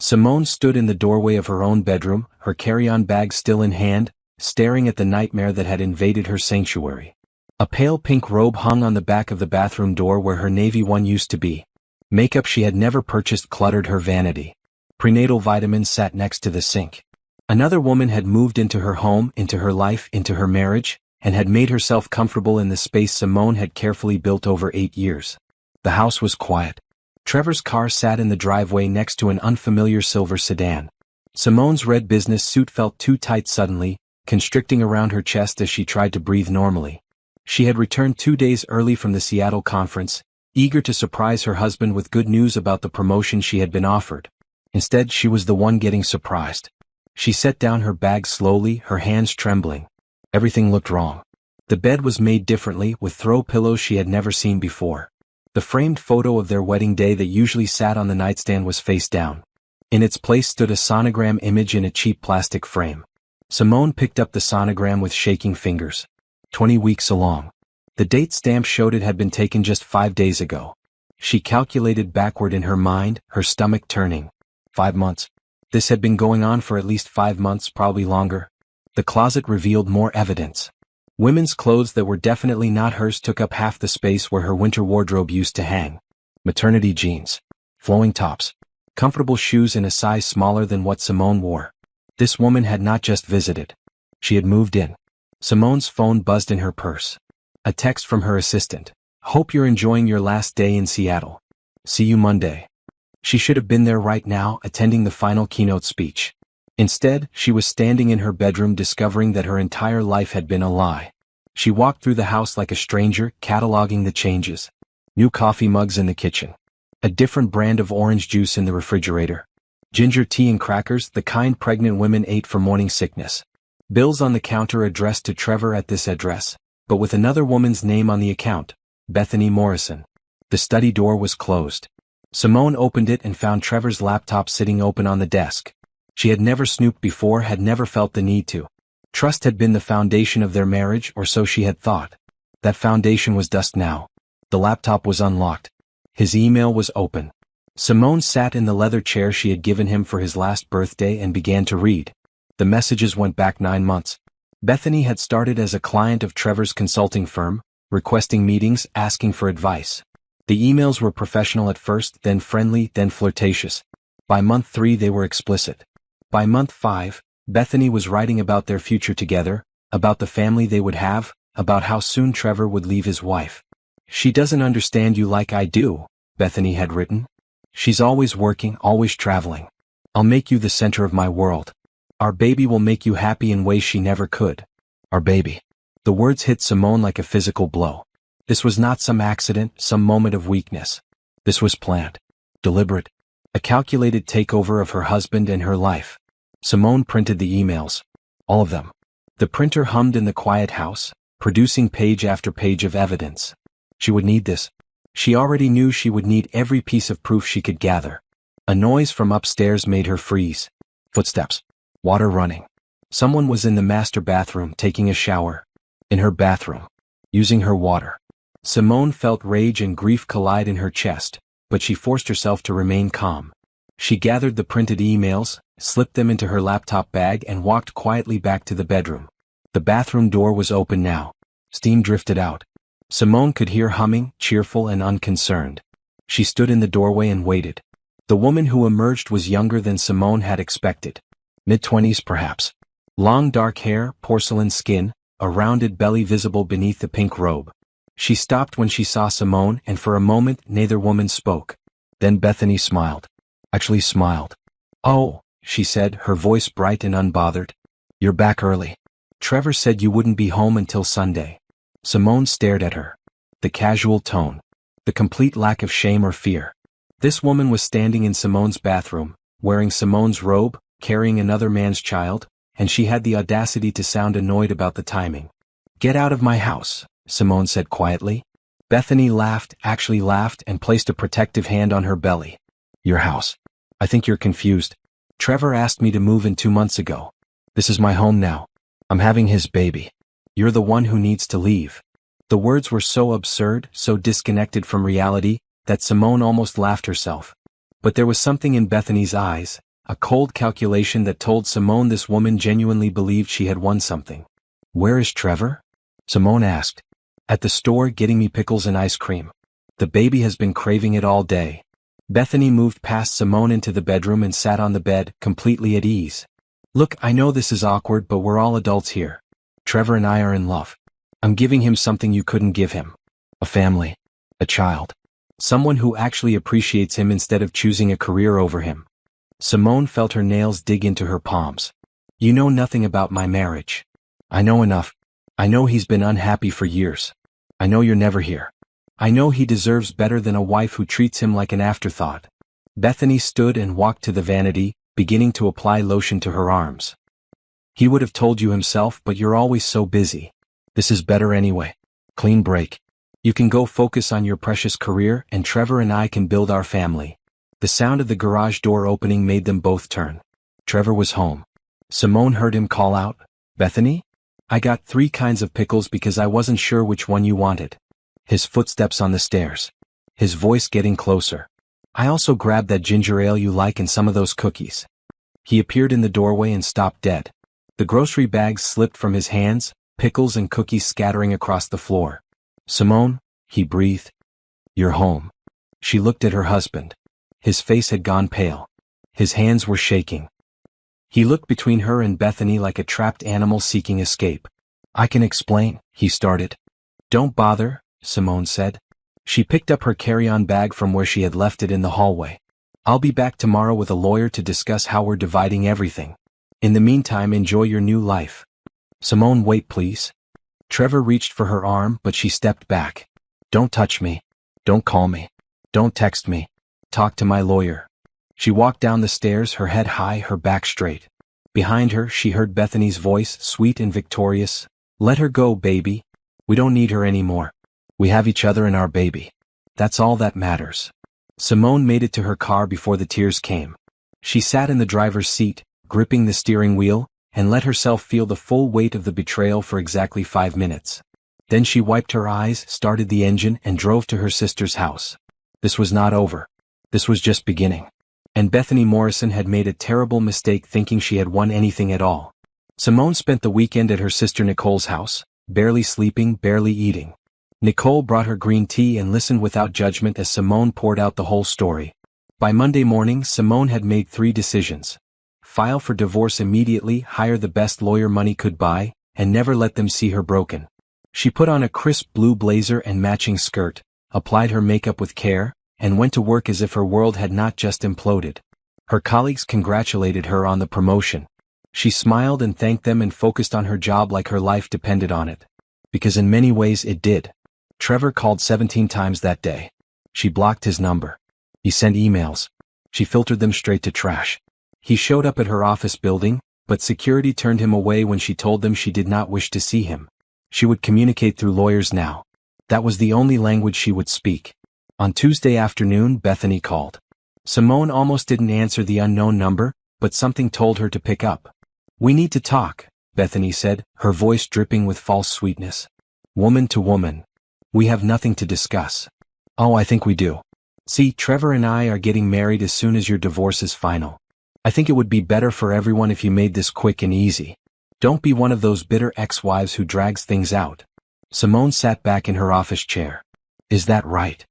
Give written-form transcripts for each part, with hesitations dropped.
Simone stood in the doorway of her own bedroom, her carry-on bag still in hand, staring at the nightmare that had invaded her sanctuary. A pale pink robe hung on the back of the bathroom door where her navy one used to be. Makeup she had never purchased cluttered her vanity. Prenatal vitamins sat next to the sink. Another woman had moved into her home, into her life, into her marriage, and had made herself comfortable in the space Simone had carefully built over 8 years. The house was quiet. Trevor's car sat in the driveway next to an unfamiliar silver sedan. Simone's red business suit felt too tight suddenly, constricting around her chest as she tried to breathe normally. She had returned 2 days early from the Seattle conference, eager to surprise her husband with good news about the promotion she had been offered. Instead, she was the one getting surprised. She set down her bag slowly, her hands trembling. Everything looked wrong. The bed was made differently, with throw pillows she had never seen before. The framed photo of their wedding day that usually sat on the nightstand was face down. In its place stood a sonogram image in a cheap plastic frame. Simone picked up the sonogram with shaking fingers. 20 weeks along. The date stamp showed it had been taken just 5 days ago. She calculated backward in her mind, her stomach turning. 5 months. This had been going on for at least 5 months, probably longer. The closet revealed more evidence. Women's clothes that were definitely not hers took up half the space where her winter wardrobe used to hang. Maternity jeans. Flowing tops. Comfortable shoes in a size smaller than what Simone wore. This woman had not just visited. She had moved in. Simone's phone buzzed in her purse. A text from her assistant. Hope you're enjoying your last day in Seattle. See you Monday. She should have been there right now, attending the final keynote speech. Instead, she was standing in her bedroom discovering that her entire life had been a lie. She walked through the house like a stranger, cataloging the changes. New coffee mugs in the kitchen. A different brand of orange juice in the refrigerator. Ginger tea and crackers, the kind pregnant women ate for morning sickness. Bills on the counter addressed to Trevor at this address, but with another woman's name on the account, Bethany Morrison. The study door was closed. Simone opened it and found Trevor's laptop sitting open on the desk. She had never snooped before, had never felt the need to. Trust had been the foundation of their marriage, or so she had thought. That foundation was dust now. The laptop was unlocked. His email was open. Simone sat in the leather chair she had given him for his last birthday and began to read. The messages went back 9 months. Bethany had started as a client of Trevor's consulting firm, requesting meetings, asking for advice. The emails were professional at first, then friendly, then flirtatious. By month 3 they were explicit. By month 5, Bethany was writing about their future together, about the family they would have, about how soon Trevor would leave his wife. She doesn't understand you like I do, Bethany had written. She's always working, always traveling. I'll make you the center of my world. Our baby will make you happy in ways she never could. Our baby. The words hit Simone like a physical blow. This was not some accident, some moment of weakness. This was planned. Deliberate. A calculated takeover of her husband and her life. Simone printed the emails. All of them. The printer hummed in the quiet house, producing page after page of evidence. She would need this. She already knew she would need every piece of proof she could gather. A noise from upstairs made her freeze. Footsteps. Water running. Someone was in the master bathroom taking a shower. In her bathroom. Using her water. Simone felt rage and grief collide in her chest, but she forced herself to remain calm. She gathered the printed emails, slipped them into her laptop bag and walked quietly back to the bedroom. The bathroom door was open now. Steam drifted out. Simone could hear humming, cheerful and unconcerned. She stood in the doorway and waited. The woman who emerged was younger than Simone had expected. Mid-20s perhaps. Long dark hair, porcelain skin, a rounded belly visible beneath the pink robe. She stopped when she saw Simone, and for a moment neither woman spoke. Then Bethany smiled. Actually smiled. Oh, she said, her voice bright and unbothered. You're back early. Trevor said you wouldn't be home until Sunday. Simone stared at her. The casual tone. The complete lack of shame or fear. This woman was standing in Simone's bathroom, wearing Simone's robe, carrying another man's child, and she had the audacity to sound annoyed about the timing. Get out of my house, Simone said quietly. Bethany laughed, actually laughed, and placed a protective hand on her belly. Your house. I think you're confused. Trevor asked me to move in 2 months ago. This is my home now. I'm having his baby. You're the one who needs to leave. The words were so absurd, so disconnected from reality, that Simone almost laughed herself. But there was something in Bethany's eyes, a cold calculation that told Simone this woman genuinely believed she had won something. "Where is Trevor?" Simone asked. "At the store getting me pickles and ice cream. The baby has been craving it all day." Bethany moved past Simone into the bedroom and sat on the bed, completely at ease. "Look, I know this is awkward, but we're all adults here. Trevor and I are in love. I'm giving him something you couldn't give him. A family. A child. Someone who actually appreciates him instead of choosing a career over him." Simone felt her nails dig into her palms. "You know nothing about my marriage." "I know enough. I know he's been unhappy for years. I know you're never here. I know he deserves better than a wife who treats him like an afterthought." Bethany stood and walked to the vanity, beginning to apply lotion to her arms. "He would have told you himself, but you're always so busy. This is better anyway. Clean break. You can go focus on your precious career, and Trevor and I can build our family." The sound of the garage door opening made them both turn. Trevor was home. Simone heard him call out, "Bethany? I got 3 kinds of pickles because I wasn't sure which one you wanted." His footsteps on the stairs. His voice getting closer. "I also grabbed that ginger ale you like and some of those cookies." He appeared in the doorway and stopped dead. The grocery bags slipped from his hands, pickles and cookies scattering across the floor. "Simone," he breathed. "You're home." She looked at her husband. His face had gone pale. His hands were shaking. He looked between her and Bethany like a trapped animal seeking escape. "I can explain," he started. "Don't bother," Simone said. She picked up her carry-on bag from where she had left it in the hallway. "I'll be back tomorrow with a lawyer to discuss how we're dividing everything. In the meantime, enjoy your new life." "Simone, wait please." Trevor reached for her arm, but she stepped back. "Don't touch me. Don't call me. Don't text me. Talk to my lawyer." She walked down the stairs, her head high, her back straight. Behind her, she heard Bethany's voice, sweet and victorious. "Let her go, baby. We don't need her anymore. We have each other and our baby. That's all that matters." Simone made it to her car before the tears came. She sat in the driver's seat, gripping the steering wheel, and let herself feel the full weight of the betrayal for exactly 5 minutes. Then she wiped her eyes, started the engine, and drove to her sister's house. This was not over. This was just beginning. And Bethany Morrison had made a terrible mistake thinking she had won anything at all. Simone spent the weekend at her sister Nicole's house, barely sleeping, barely eating. Nicole brought her green tea and listened without judgment as Simone poured out the whole story. By Monday morning, Simone had made 3 decisions. File for divorce immediately, hire the best lawyer money could buy, and never let them see her broken. She put on a crisp blue blazer and matching skirt, applied her makeup with care, and went to work as if her world had not just imploded. Her colleagues congratulated her on the promotion. She smiled and thanked them and focused on her job like her life depended on it. Because in many ways it did. Trevor called 17 times that day. She blocked his number. He sent emails. She filtered them straight to trash. He showed up at her office building, but security turned him away when she told them she did not wish to see him. She would communicate through lawyers now. That was the only language she would speak. On Tuesday afternoon, Bethany called. Simone almost didn't answer the unknown number, but something told her to pick up. "We need to talk," Bethany said, her voice dripping with false sweetness. "Woman to woman. We have nothing to discuss." "Oh, I think we do. See, Trevor and I are getting married as soon as your divorce is final. I think it would be better for everyone if you made this quick and easy. Don't be one of those bitter ex-wives who drags things out." Simone sat back in her office chair. "Is that right?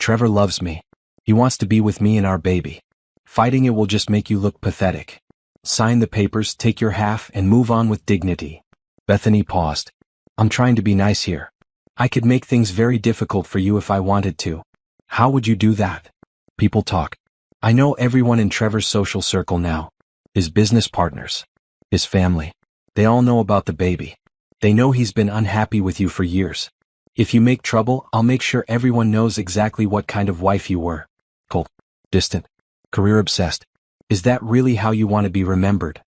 Trevor loves me. He wants to be with me and our baby. Fighting it will just make you look pathetic. Sign the papers, take your half, and move on with dignity." Bethany paused. "I'm trying to be nice here. I could make things very difficult for you if I wanted to." "How would you do that?" "People talk. I know everyone in Trevor's social circle now. His business partners. His family. They all know about the baby. They know he's been unhappy with you for years. If you make trouble, I'll make sure everyone knows exactly what kind of wife you were. Cold, distant, career-obsessed. Is that really how you want to be remembered?"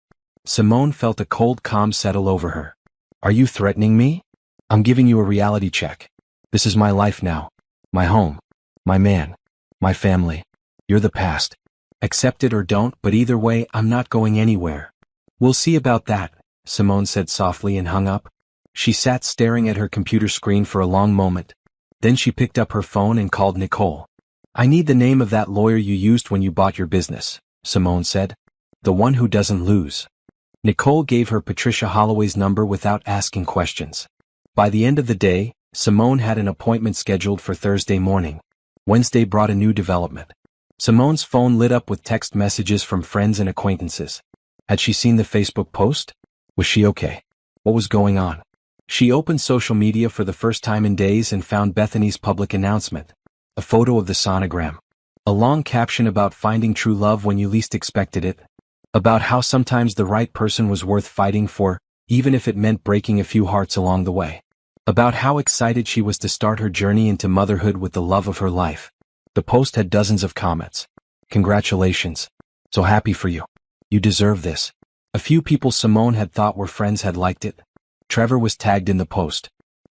Simone felt a cold calm settle over her. "Are you threatening me? I'm giving you a reality check. This is my life now. My home. My man. My family. You're the past. Accept it or don't, but either way, I'm not going anywhere." "We'll see about that," Simone said softly and hung up. She sat staring at her computer screen for a long moment. Then she picked up her phone and called Nicole. "I need the name of that lawyer you used when you bought your business," Simone said. The one who doesn't lose. Nicole gave her Patricia Holloway's number without asking questions. By the end of the day, Simone had an appointment scheduled for Thursday morning. Wednesday brought a new development. Simone's phone lit up with text messages from friends and acquaintances. Had she seen the Facebook post? Was she okay? What was going on? She opened social media for the first time in days and found Bethany's public announcement. A photo of the sonogram. A long caption about finding true love when you least expected it. About how sometimes the right person was worth fighting for, even if it meant breaking a few hearts along the way. About how excited she was to start her journey into motherhood with the love of her life. The post had dozens of comments. Congratulations. So happy for you. You deserve this. A few people Simone had thought were friends had liked it. Trevor was tagged in the post.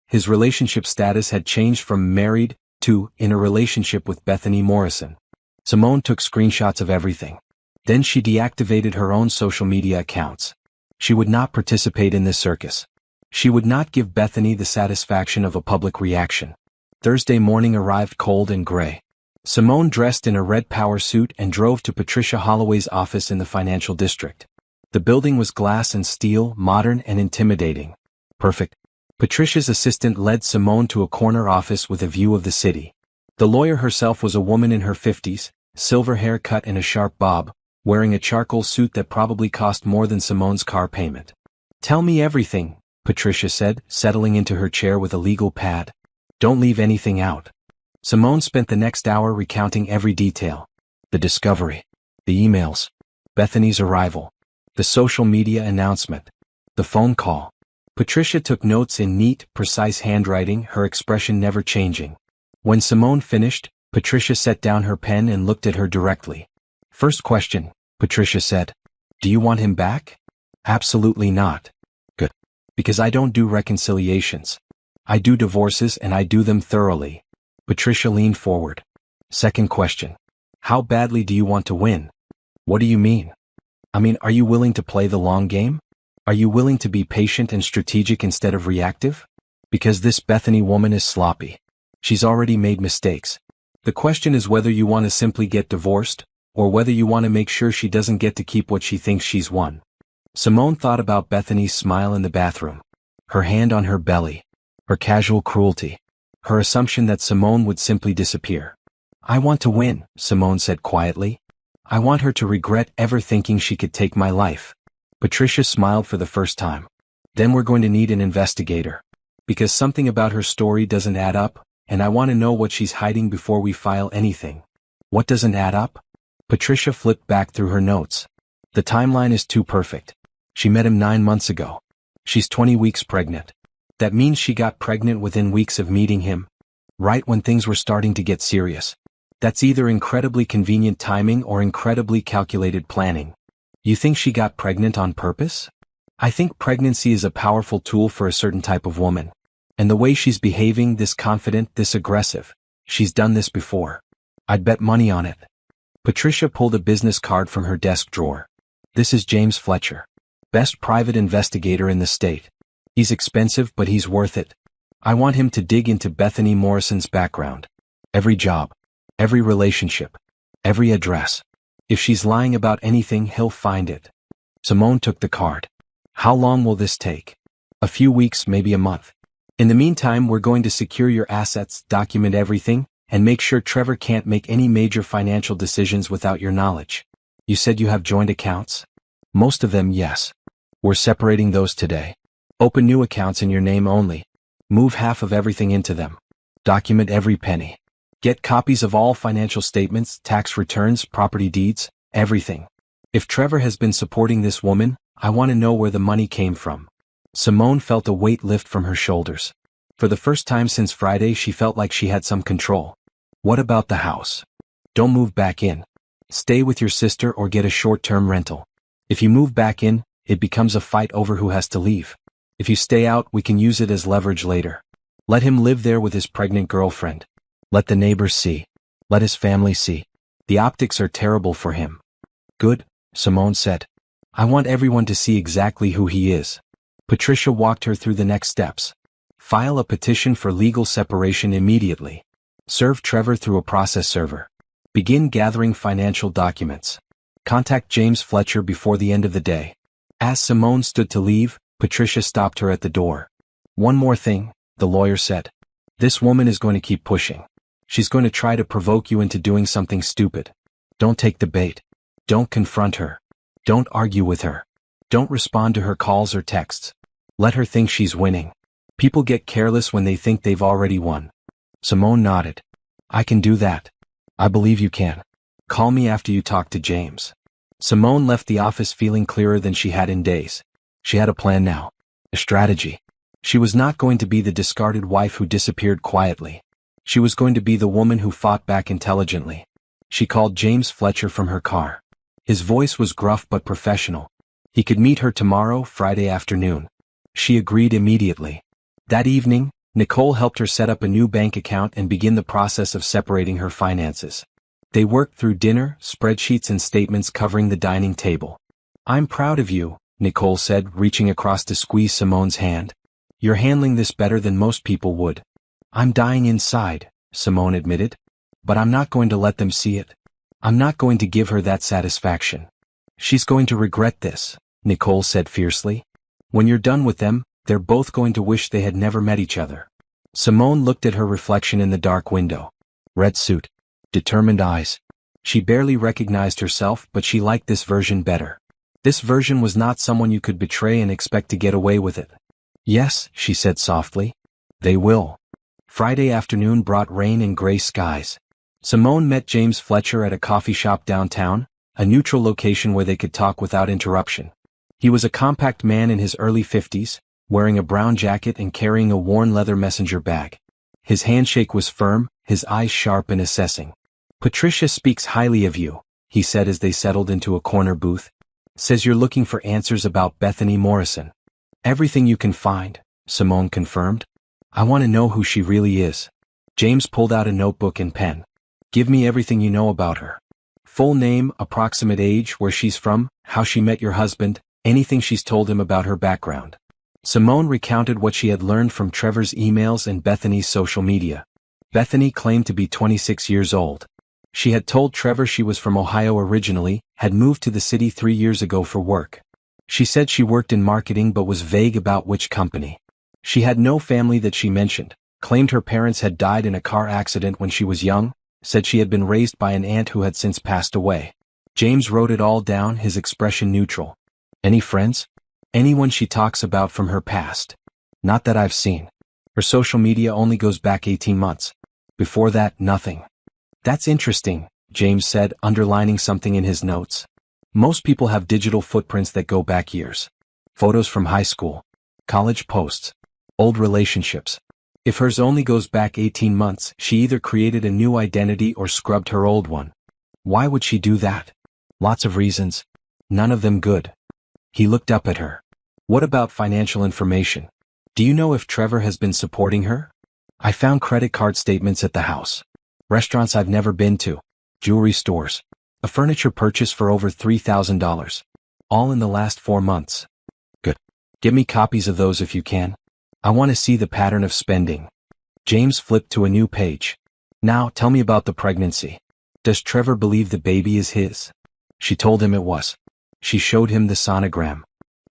His relationship status had changed from married to in a relationship with Bethany Morrison. Simone took screenshots of everything. Then she deactivated her own social media accounts. She would not participate in this circus. She would not give Bethany the satisfaction of a public reaction. Thursday morning arrived cold and gray. Simone dressed in a red power suit and drove to Patricia Holloway's office in the financial district. The building was glass and steel, modern and intimidating. Perfect. Patricia's assistant led Simone to a corner office with a view of the city. The lawyer herself was a woman in her 50s, silver hair cut in a sharp bob, wearing a charcoal suit that probably cost more than Simone's car payment. Tell me everything, Patricia said, settling into her chair with a legal pad. Don't leave anything out. Simone spent the next hour recounting every detail. The discovery. The emails. Bethany's arrival. The social media announcement. The phone call. Patricia took notes in neat, precise handwriting, her expression never changing. When Simone finished, Patricia set down her pen and looked at her directly. First question, Patricia said. Do you want him back? Absolutely not. Good. Because I don't do reconciliations. I do divorces and I do them thoroughly. Patricia leaned forward. Second question. How badly do you want to win? What do you mean? Are you willing to play the long game? Are you willing to be patient and strategic instead of reactive? Because this Bethany woman is sloppy. She's already made mistakes. The question is whether you want to simply get divorced, or whether you want to make sure she doesn't get to keep what she thinks she's won. Simone thought about Bethany's smile in the bathroom. Her hand on her belly. Her casual cruelty. Her assumption that Simone would simply disappear. I want to win, Simone said quietly. I want her to regret ever thinking she could take my life. Patricia smiled for the first time. Then we're going to need an investigator. Because something about her story doesn't add up, and I want to know what she's hiding before we file anything. What doesn't add up? Patricia flipped back through her notes. The timeline is too perfect. She met him 9 months ago. She's 20 weeks pregnant. That means she got pregnant within weeks of meeting him. Right when things were starting to get serious. That's either incredibly convenient timing or incredibly calculated planning. You think she got pregnant on purpose? I think pregnancy is a powerful tool for a certain type of woman. And the way she's behaving, this confident, this aggressive. She's done this before. I'd bet money on it. Patricia pulled a business card from her desk drawer. This is James Fletcher. Best private investigator in the state. He's expensive, but he's worth it. I want him to dig into Bethany Morrison's background. Every job. Every relationship. Every address. If she's lying about anything, he'll find it. Simone took the card. How long will this take? A few weeks, maybe a month. In the meantime, we're going to secure your assets, document everything, and make sure Trevor can't make any major financial decisions without your knowledge. You said you have joint accounts? Most of them, yes. We're separating those today. Open new accounts in your name only. Move half of everything into them. Document every penny. Get copies of all financial statements, tax returns, property deeds, everything. If Trevor has been supporting this woman, I want to know where the money came from. Simone felt a weight lift from her shoulders. For the first time since Friday, she felt like she had some control. What about the house? Don't move back in. Stay with your sister or get a short-term rental. If you move back in, it becomes a fight over who has to leave. If you stay out, we can use it as leverage later. Let him live there with his pregnant girlfriend. Let the neighbors see. Let his family see. The optics are terrible for him. Good, Simone said. I want everyone to see exactly who he is. Patricia walked her through the next steps. File a petition for legal separation immediately. Serve Trevor through a process server. Begin gathering financial documents. Contact James Fletcher before the end of the day. As Simone stood to leave, Patricia stopped her at the door. One more thing, the lawyer said. This woman is going to keep pushing. She's going to try to provoke you into doing something stupid. Don't take the bait. Don't confront her. Don't argue with her. Don't respond to her calls or texts. Let her think she's winning. People get careless when they think they've already won. Simone nodded. I can do that. I believe you can. Call me after you talk to James. Simone left the office feeling clearer than she had in days. She had a plan now. A strategy. She was not going to be the discarded wife who disappeared quietly. She was going to be the woman who fought back intelligently. She called James Fletcher from her car. His voice was gruff but professional. He could meet her tomorrow, Friday afternoon. She agreed immediately. That evening, Nicole helped her set up a new bank account and begin the process of separating her finances. They worked through dinner, spreadsheets and statements covering the dining table. I'm proud of you, Nicole said, reaching across to squeeze Simone's hand. You're handling this better than most people would. I'm dying inside, Simone admitted. But I'm not going to let them see it. I'm not going to give her that satisfaction. She's going to regret this, Nicole said fiercely. When you're done with them, they're both going to wish they had never met each other. Simone looked at her reflection in the dark window. Red suit. Determined eyes. She barely recognized herself, but she liked this version better. This version was not someone you could betray and expect to get away with it. Yes, she said softly. They will. Friday afternoon brought rain and gray skies. Simone met James Fletcher at a coffee shop downtown, a neutral location where they could talk without interruption. He was a compact man in his early 50s, wearing a brown jacket and carrying a worn leather messenger bag. His handshake was firm, his eyes sharp and assessing. Patricia speaks highly of you, he said as they settled into a corner booth. Says you're looking for answers about Bethany Morrison. Everything you can find, Simone confirmed. I want to know who she really is. James pulled out a notebook and pen. Give me everything you know about her. Full name, approximate age, where she's from, how she met your husband, anything she's told him about her background. Simone recounted what she had learned from Trevor's emails and Bethany's social media. Bethany claimed to be 26 years old. She had told Trevor she was from Ohio originally, had moved to the city 3 years ago for work. She said she worked in marketing but was vague about which company. She had no family that she mentioned, claimed her parents had died in a car accident when she was young, said she had been raised by an aunt who had since passed away. James wrote it all down, his expression neutral. Any friends? Anyone she talks about from her past? Not that I've seen. Her social media only goes back 18 months. Before that, nothing. That's interesting, James said, underlining something in his notes. Most people have digital footprints that go back years. Photos from high school, college posts, old relationships. If hers only goes back 18 months, she either created a new identity or scrubbed her old one. Why would she do that? Lots of reasons. None of them good. He looked up at her. What about financial information? Do you know if Trevor has been supporting her? I found credit card statements at the house. Restaurants I've never been to. Jewelry stores. A furniture purchase for over $3,000. All in the last 4 months. Good. Give me copies of those if you can. I want to see the pattern of spending. James flipped to a new page. Now, tell me about the pregnancy. Does Trevor believe the baby is his? She told him it was. She showed him the sonogram.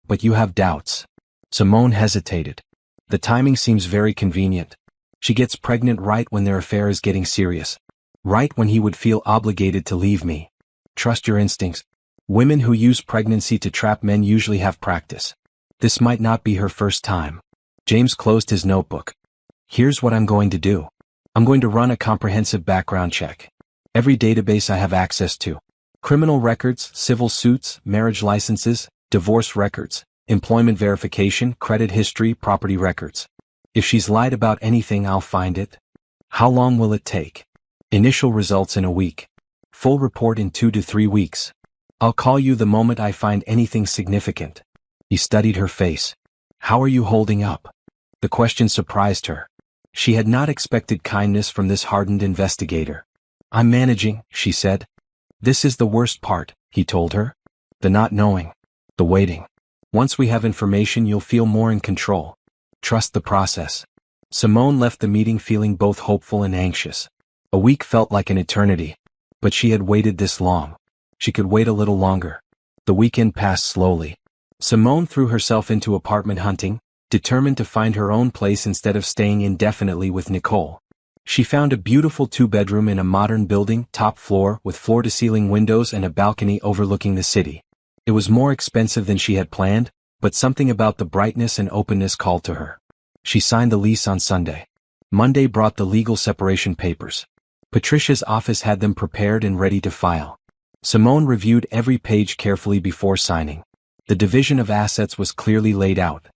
But you have doubts. Simone hesitated. The timing seems very convenient. She gets pregnant right when their affair is getting serious. Right when he would feel obligated to leave me. Trust your instincts. Women who use pregnancy to trap men usually have practice. This might not be her first time. James closed his notebook. Here's what I'm going to do. I'm going to run a comprehensive background check. Every database I have access to. Criminal records, civil suits, marriage licenses, divorce records, employment verification, credit history, property records. If she's lied about anything, I'll find it. How long will it take? Initial results in a week. Full report in 2 to 3 weeks. I'll call you the moment I find anything significant. He studied her face. How are you holding up? The question surprised her. She had not expected kindness from this hardened investigator. I'm managing, she said. This is the worst part, he told her. The not knowing. The waiting. Once we have information, you'll feel more in control. Trust the process. Simone left the meeting feeling both hopeful and anxious. A week felt like an eternity. But she had waited this long. She could wait a little longer. The weekend passed slowly. Simone threw herself into apartment hunting, determined to find her own place instead of staying indefinitely with Nicole. She found a beautiful 2-bedroom in a modern building, top floor, with floor-to-ceiling windows and a balcony overlooking the city. It was more expensive than she had planned, but something about the brightness and openness called to her. She signed the lease on Sunday. Monday brought the legal separation papers. Patricia's office had them prepared and ready to file. Simone reviewed every page carefully before signing. The division of assets was clearly laid out.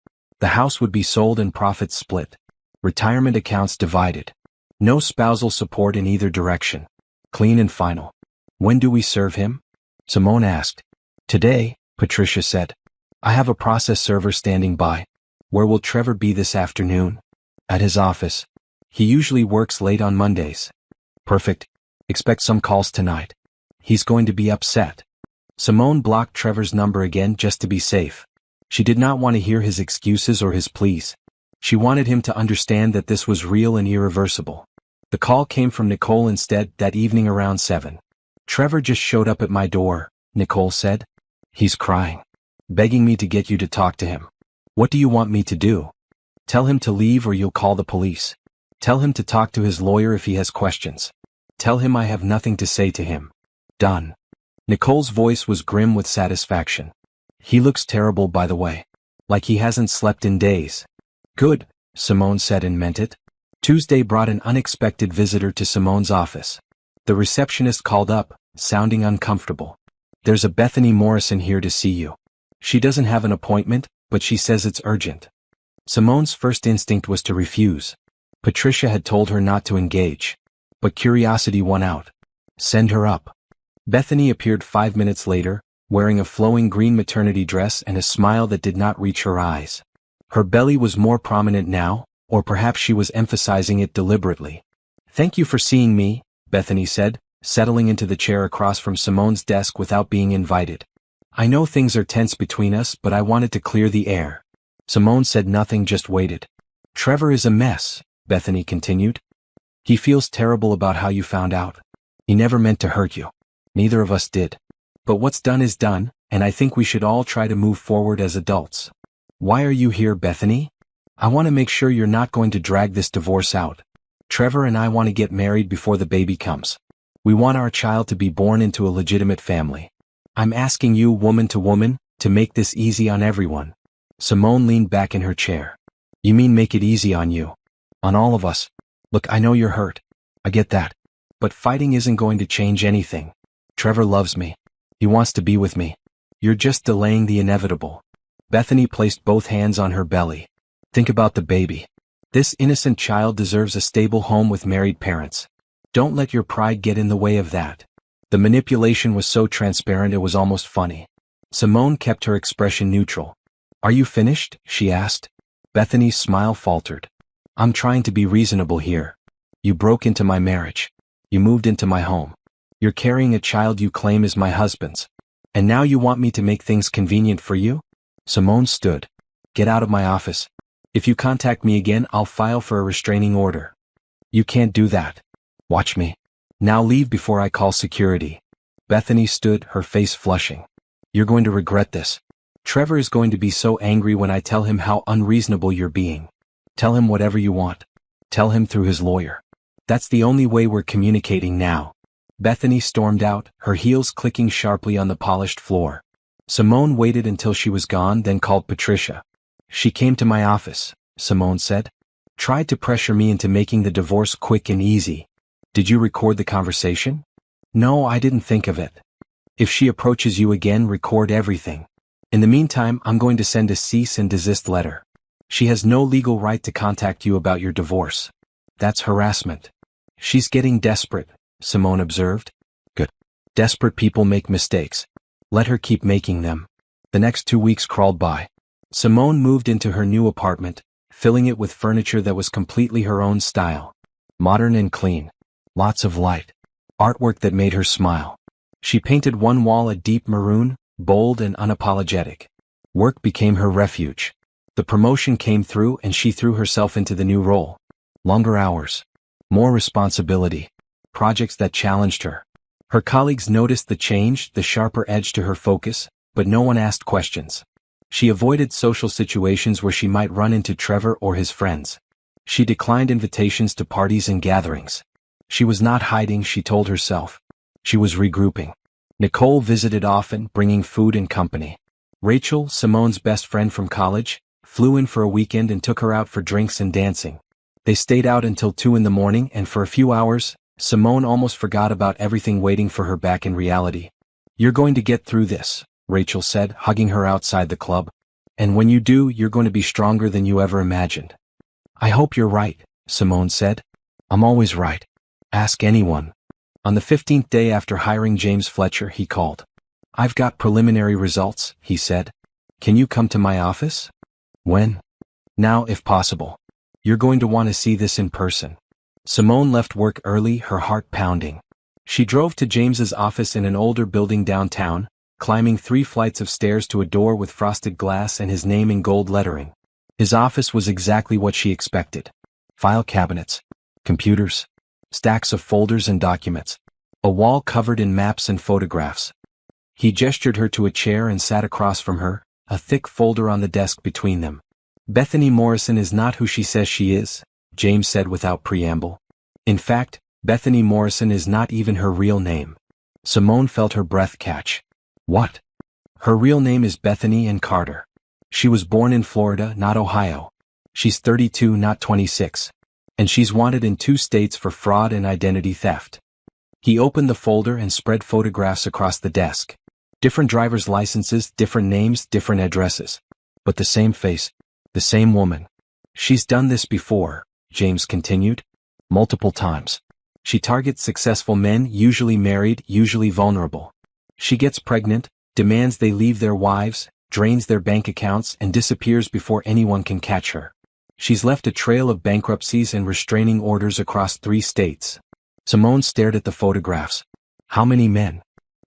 The house would be sold and profits split. Retirement accounts divided. No spousal support in either direction. Clean and final. When do we serve him? Simone asked. Today, Patricia said. I have a process server standing by. Where will Trevor be this afternoon? At his office. He usually works late on Mondays. Perfect. Expect some calls tonight. He's going to be upset. Simone blocked Trevor's number again just to be safe. She did not want to hear his excuses or his pleas. She wanted him to understand that this was real and irreversible. The call came from Nicole instead that evening around 7. Trevor just showed up at my door, Nicole said. He's crying. Begging me to get you to talk to him. What do you want me to do? Tell him to leave or you'll call the police. Tell him to talk to his lawyer if he has questions. Tell him I have nothing to say to him. Done. Nicole's voice was grim with satisfaction. He looks terrible, by the way. Like he hasn't slept in days. Good, Simone said and meant it. Tuesday brought an unexpected visitor to Simone's office. The receptionist called up, sounding uncomfortable. There's a Bethany Morrison here to see you. She doesn't have an appointment, but she says it's urgent. Simone's first instinct was to refuse. Patricia had told her not to engage. But curiosity won out. Send her up. Bethany appeared 5 minutes later, wearing a flowing green maternity dress and a smile that did not reach her eyes. Her belly was more prominent now, or perhaps she was emphasizing it deliberately. Thank you for seeing me, Bethany said, settling into the chair across from Simone's desk without being invited. I know things are tense between us, but I wanted to clear the air. Simone said nothing, just waited. Trevor is a mess, Bethany continued. He feels terrible about how you found out. He never meant to hurt you. Neither of us did. But what's done is done, and I think we should all try to move forward as adults. Why are you here, Bethany? I want to make sure you're not going to drag this divorce out. Trevor and I want to get married before the baby comes. We want our child to be born into a legitimate family. I'm asking you, woman to woman, to make this easy on everyone. Simone leaned back in her chair. You mean make it easy on you? On all of us? Look, I know you're hurt. I get that. But fighting isn't going to change anything. Trevor loves me. He wants to be with me. You're just delaying the inevitable. Bethany placed both hands on her belly. Think about the baby. This innocent child deserves a stable home with married parents. Don't let your pride get in the way of that. The manipulation was so transparent it was almost funny. Simone kept her expression neutral. Are you finished? She asked. Bethany's smile faltered. I'm trying to be reasonable here. You broke into my marriage. You moved into my home. You're carrying a child you claim is my husband's. And now you want me to make things convenient for you? Simone stood. Get out of my office. If you contact me again, I'll file for a restraining order. You can't do that. Watch me. Now leave before I call security. Bethany stood, her face flushing. You're going to regret this. Trevor is going to be so angry when I tell him how unreasonable you're being. Tell him whatever you want. Tell him through his lawyer. That's the only way we're communicating now. Bethany stormed out, her heels clicking sharply on the polished floor. Simone waited until she was gone, then called Patricia. She came to my office, Simone said. Tried to pressure me into making the divorce quick and easy. Did you record the conversation? No, I didn't think of it. If she approaches you again, record everything. In the meantime, I'm going to send a cease and desist letter. She has no legal right to contact you about your divorce. That's harassment. She's getting desperate, Simone observed. Good. Desperate people make mistakes. Let her keep making them. The next 2 weeks crawled by. Simone moved into her new apartment, filling it with furniture that was completely her own style. Modern and clean. Lots of light. Artwork that made her smile. She painted one wall a deep maroon, bold and unapologetic. Work became her refuge. The promotion came through and she threw herself into the new role. Longer hours. More responsibility. Projects that challenged her. Her colleagues noticed the change, the sharper edge to her focus, but no one asked questions. She avoided social situations where she might run into Trevor or his friends. She declined invitations to parties and gatherings. She was not hiding, she told herself. She was regrouping. Nicole visited often, bringing food and company. Rachel, Simone's best friend from college, flew in for a weekend and took her out for drinks and dancing. They stayed out until 2 in the morning, and for a few hours, Simone almost forgot about everything waiting for her back in reality. "You're going to get through this," Rachel said, hugging her outside the club. "And when you do, you're going to be stronger than you ever imagined." "I hope you're right," Simone said. "I'm always right. Ask anyone." On the 15th day after hiring James Fletcher, he called. "I've got preliminary results," he said. "Can you come to my office?" "When?" "Now, if possible. You're going to want to see this in person." Simone left work early, her heart pounding. She drove to James's office in an older building downtown, climbing 3 flights of stairs to a door with frosted glass and his name in gold lettering. His office was exactly what she expected. File cabinets, computers, stacks of folders and documents, a wall covered in maps and photographs. He gestured her to a chair and sat across from her, a thick folder on the desk between them. "Bethany Morrison is not who she says she is," James said without preamble. "In fact, Bethany Morrison is not even her real name." Simone felt her breath catch. "What?" "Her real name is Bethany Ann Carter. She was born in Florida, not Ohio. She's 32, not 26. And she's wanted in 2 states for fraud and identity theft." He opened the folder and spread photographs across the desk. Different driver's licenses, different names, different addresses. But the same face, the same woman. "She's done this before," James continued. "Multiple times. She targets successful men, usually married, usually vulnerable. She gets pregnant, demands they leave their wives, drains their bank accounts, and disappears before anyone can catch her. She's left a trail of bankruptcies and restraining orders across 3 states." Simone stared at the photographs. "How many men?"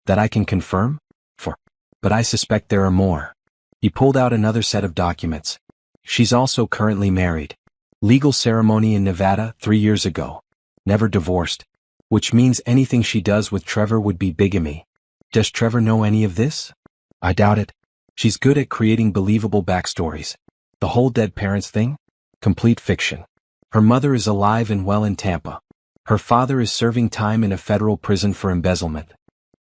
"That I can confirm? 4. But I suspect there are more." He pulled out another set of documents. "She's also currently married. Legal ceremony in Nevada 3 years ago. Never divorced. Which means anything she does with Trevor would be bigamy. Does Trevor know any of this? I doubt it. She's good at creating believable backstories. The whole dead parents thing? Complete fiction. Her mother is alive and well in Tampa. Her father is serving time in a federal prison for embezzlement.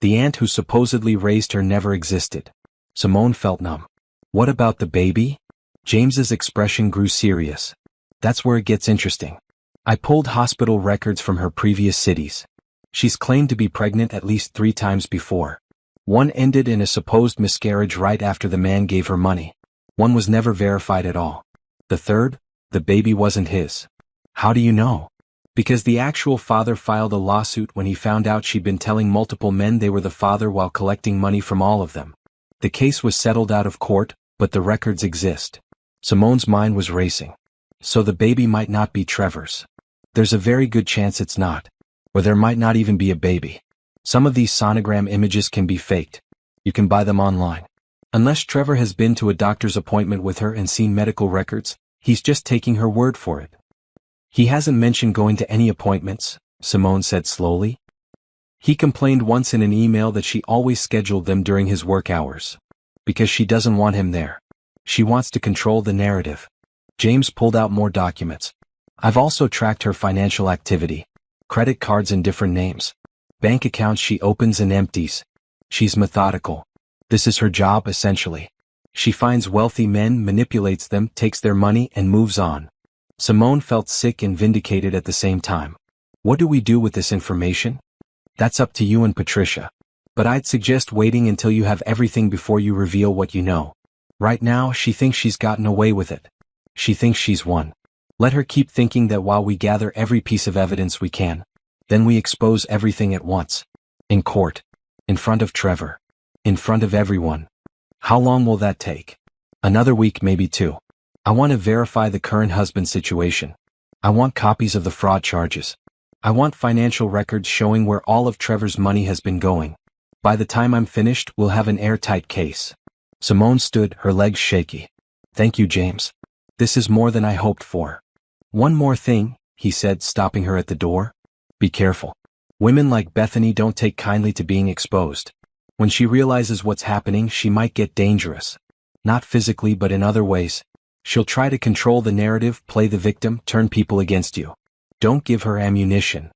The aunt who supposedly raised her never existed." Simone felt numb. "What about the baby?" James's expression grew serious. "That's where it gets interesting. I pulled hospital records from her previous cities. She's claimed to be pregnant at least 3 times before. One ended in a supposed miscarriage right after the man gave her money. One was never verified at all. The third, the baby wasn't his." "How do you know?" "Because the actual father filed a lawsuit when he found out she'd been telling multiple men they were the father while collecting money from all of them. The case was settled out of court, but the records exist." Simone's mind was racing. "So the baby might not be Trevor's." "There's a very good chance it's not. Or there might not even be a baby. Some of these sonogram images can be faked. You can buy them online. Unless Trevor has been to a doctor's appointment with her and seen medical records, he's just taking her word for it." "He hasn't mentioned going to any appointments," Simone said slowly. "He complained once in an email that she always scheduled them during his work hours. Because she doesn't want him there. She wants to control the narrative." James pulled out more documents. "I've also tracked her financial activity. Credit cards in different names. Bank accounts she opens and empties. She's methodical. This is her job, essentially. She finds wealthy men, manipulates them, takes their money, and moves on." Simone felt sick and vindicated at the same time. "What do we do with this information?" "That's up to you and Patricia. But I'd suggest waiting until you have everything before you reveal what you know. Right now, she thinks she's gotten away with it. She thinks she's won. Let her keep thinking that while we gather every piece of evidence we can. Then we expose everything at once. In court. In front of Trevor. In front of everyone. How long will that take? Another week, maybe 2. I want to verify the current husband situation. I want copies of the fraud charges. I want financial records showing where all of Trevor's money has been going. By the time I'm finished, we'll have an airtight case." Simone stood, her legs shaky. "Thank you, James. This is more than I hoped for." "One more thing," he said, stopping her at the door. "Be careful. Women like Bethany don't take kindly to being exposed. When she realizes what's happening, she might get dangerous. Not physically but in other ways. She'll try to control the narrative, play the victim, turn people against you. Don't give her ammunition.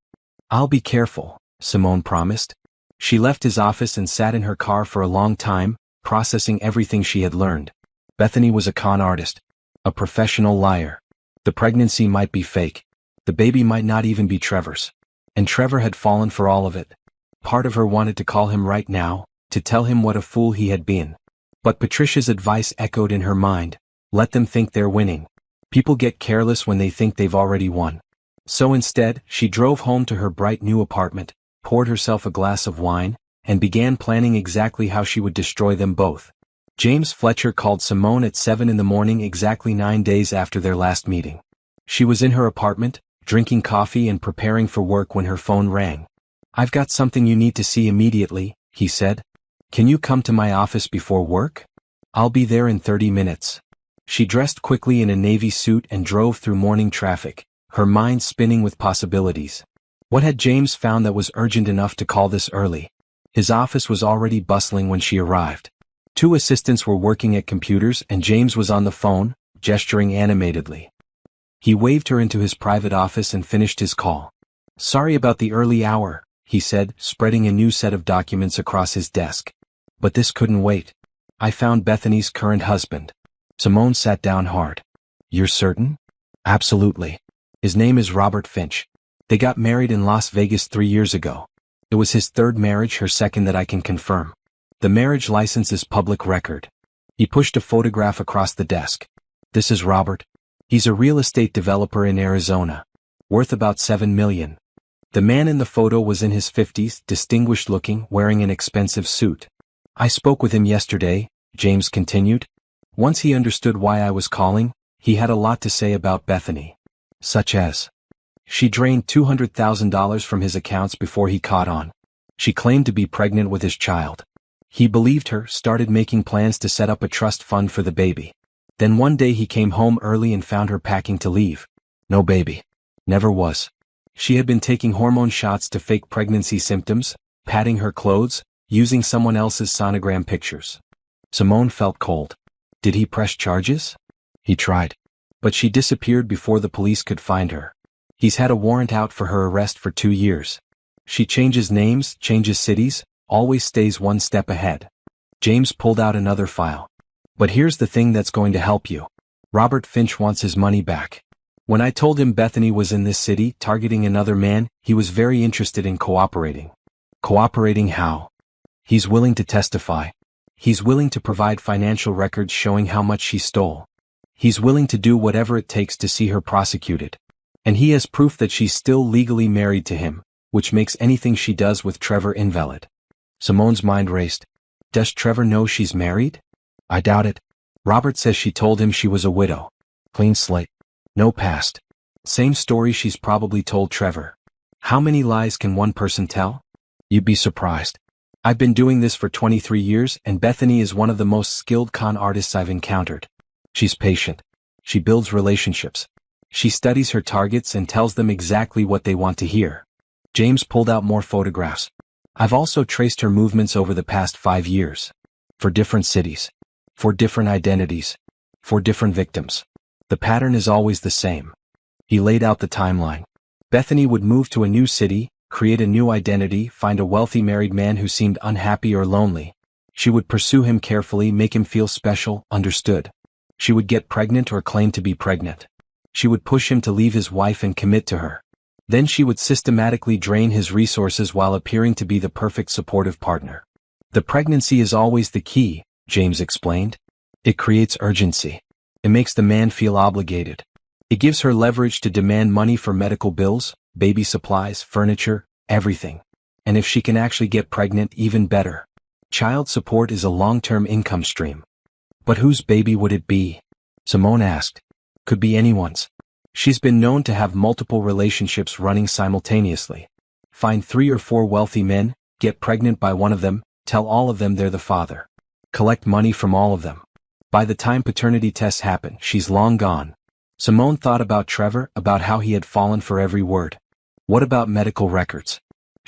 I'll be careful, Simone promised. She left his office and sat in her car for a long time, processing everything she had learned. Bethany was a con artist. A professional liar. The pregnancy might be fake. The baby might not even be Trevor's. And Trevor had fallen for all of it. Part of her wanted to call him right now, to tell him what a fool he had been. But Patricia's advice echoed in her mind. Let them think they're winning. People get careless when they think they've already won. So instead, she drove home to her bright new apartment, poured herself a glass of wine, and began planning exactly how she would destroy them both. James Fletcher called Simone at 7 in the morning, exactly 9 days after their last meeting. She was in her apartment, drinking coffee and preparing for work when her phone rang. "I've got something you need to see immediately," he said. "Can you come to my office before work? I'll be there in 30 minutes. She dressed quickly in a navy suit and drove through morning traffic, her mind spinning with possibilities. What had James found that was urgent enough to call this early? His office was already bustling when she arrived. 2 assistants were working at computers and James was on the phone, gesturing animatedly. He waved her into his private office and finished his call. "Sorry about the early hour," he said, spreading a new set of documents across his desk. "But this couldn't wait. I found Bethany's current husband." Simone sat down hard. "You're certain?" "Absolutely. His name is Robert Finch. They got married in Las Vegas 3 years ago. It was his 3rd marriage, her 2nd that I can confirm. The marriage license is public record." He pushed a photograph across the desk. "This is Robert. He's a real estate developer in Arizona. Worth about $7 million. The man in the photo was in his 50s, distinguished looking, wearing an expensive suit. "I spoke with him yesterday," James continued. "Once he understood why I was calling, he had a lot to say about Bethany. Such as, she drained $200,000 from his accounts before he caught on. She claimed to be pregnant with his child. He believed her, started making plans to set up a trust fund for the baby. Then one day he came home early and found her packing to leave. No baby. Never was. She had been taking hormone shots to fake pregnancy symptoms, padding her clothes, using someone else's sonogram pictures." Simone felt cold. Did he press charges? He tried. But she disappeared before the police could find her. He's had a warrant out for her arrest for 2 years. She changes names, changes cities, always stays one step ahead. James pulled out another file. "But here's the thing that's going to help you. Robert Finch wants his money back. When I told him Bethany was in this city, targeting another man, he was very interested in cooperating." "Cooperating how?" "He's willing to testify. He's willing to provide financial records showing how much she stole. He's willing to do whatever it takes to see her prosecuted. And he has proof that she's still legally married to him, which makes anything she does with Trevor invalid." Simone's mind raced. "Does Trevor know she's married?" "I doubt it. Robert says she told him she was a widow. Clean slate. No past. Same story she's probably told Trevor. How many lies can one person tell? You'd be surprised. I've been doing this for 23 years and Bethany is one of the most skilled con artists I've encountered. She's patient. She builds relationships. She studies her targets and tells them exactly what they want to hear." James pulled out more photographs. "I've also traced her movements over the past 5 years. For different cities. For different identities. For different victims. The pattern is always the same." He laid out the timeline. Bethany would move to a new city, create a new identity, find a wealthy married man who seemed unhappy or lonely. She would pursue him carefully, make him feel special, understood. She would get pregnant or claim to be pregnant. She would push him to leave his wife and commit to her. Then she would systematically drain his resources while appearing to be the perfect supportive partner. "The pregnancy is always the key," James explained. "It creates urgency. It makes the man feel obligated. It gives her leverage to demand money for medical bills, baby supplies, furniture, everything. And if she can actually get pregnant, even better. Child support is a long-term income stream." "But whose baby would it be?" Simone asked. "Could be anyone's. She's been known to have multiple relationships running simultaneously. Find 3 or 4 wealthy men, get pregnant by one of them, tell all of them they're the father. Collect money from all of them. By the time paternity tests happen, she's long gone." Simone thought about Trevor, about how he had fallen for every word. What about medical records?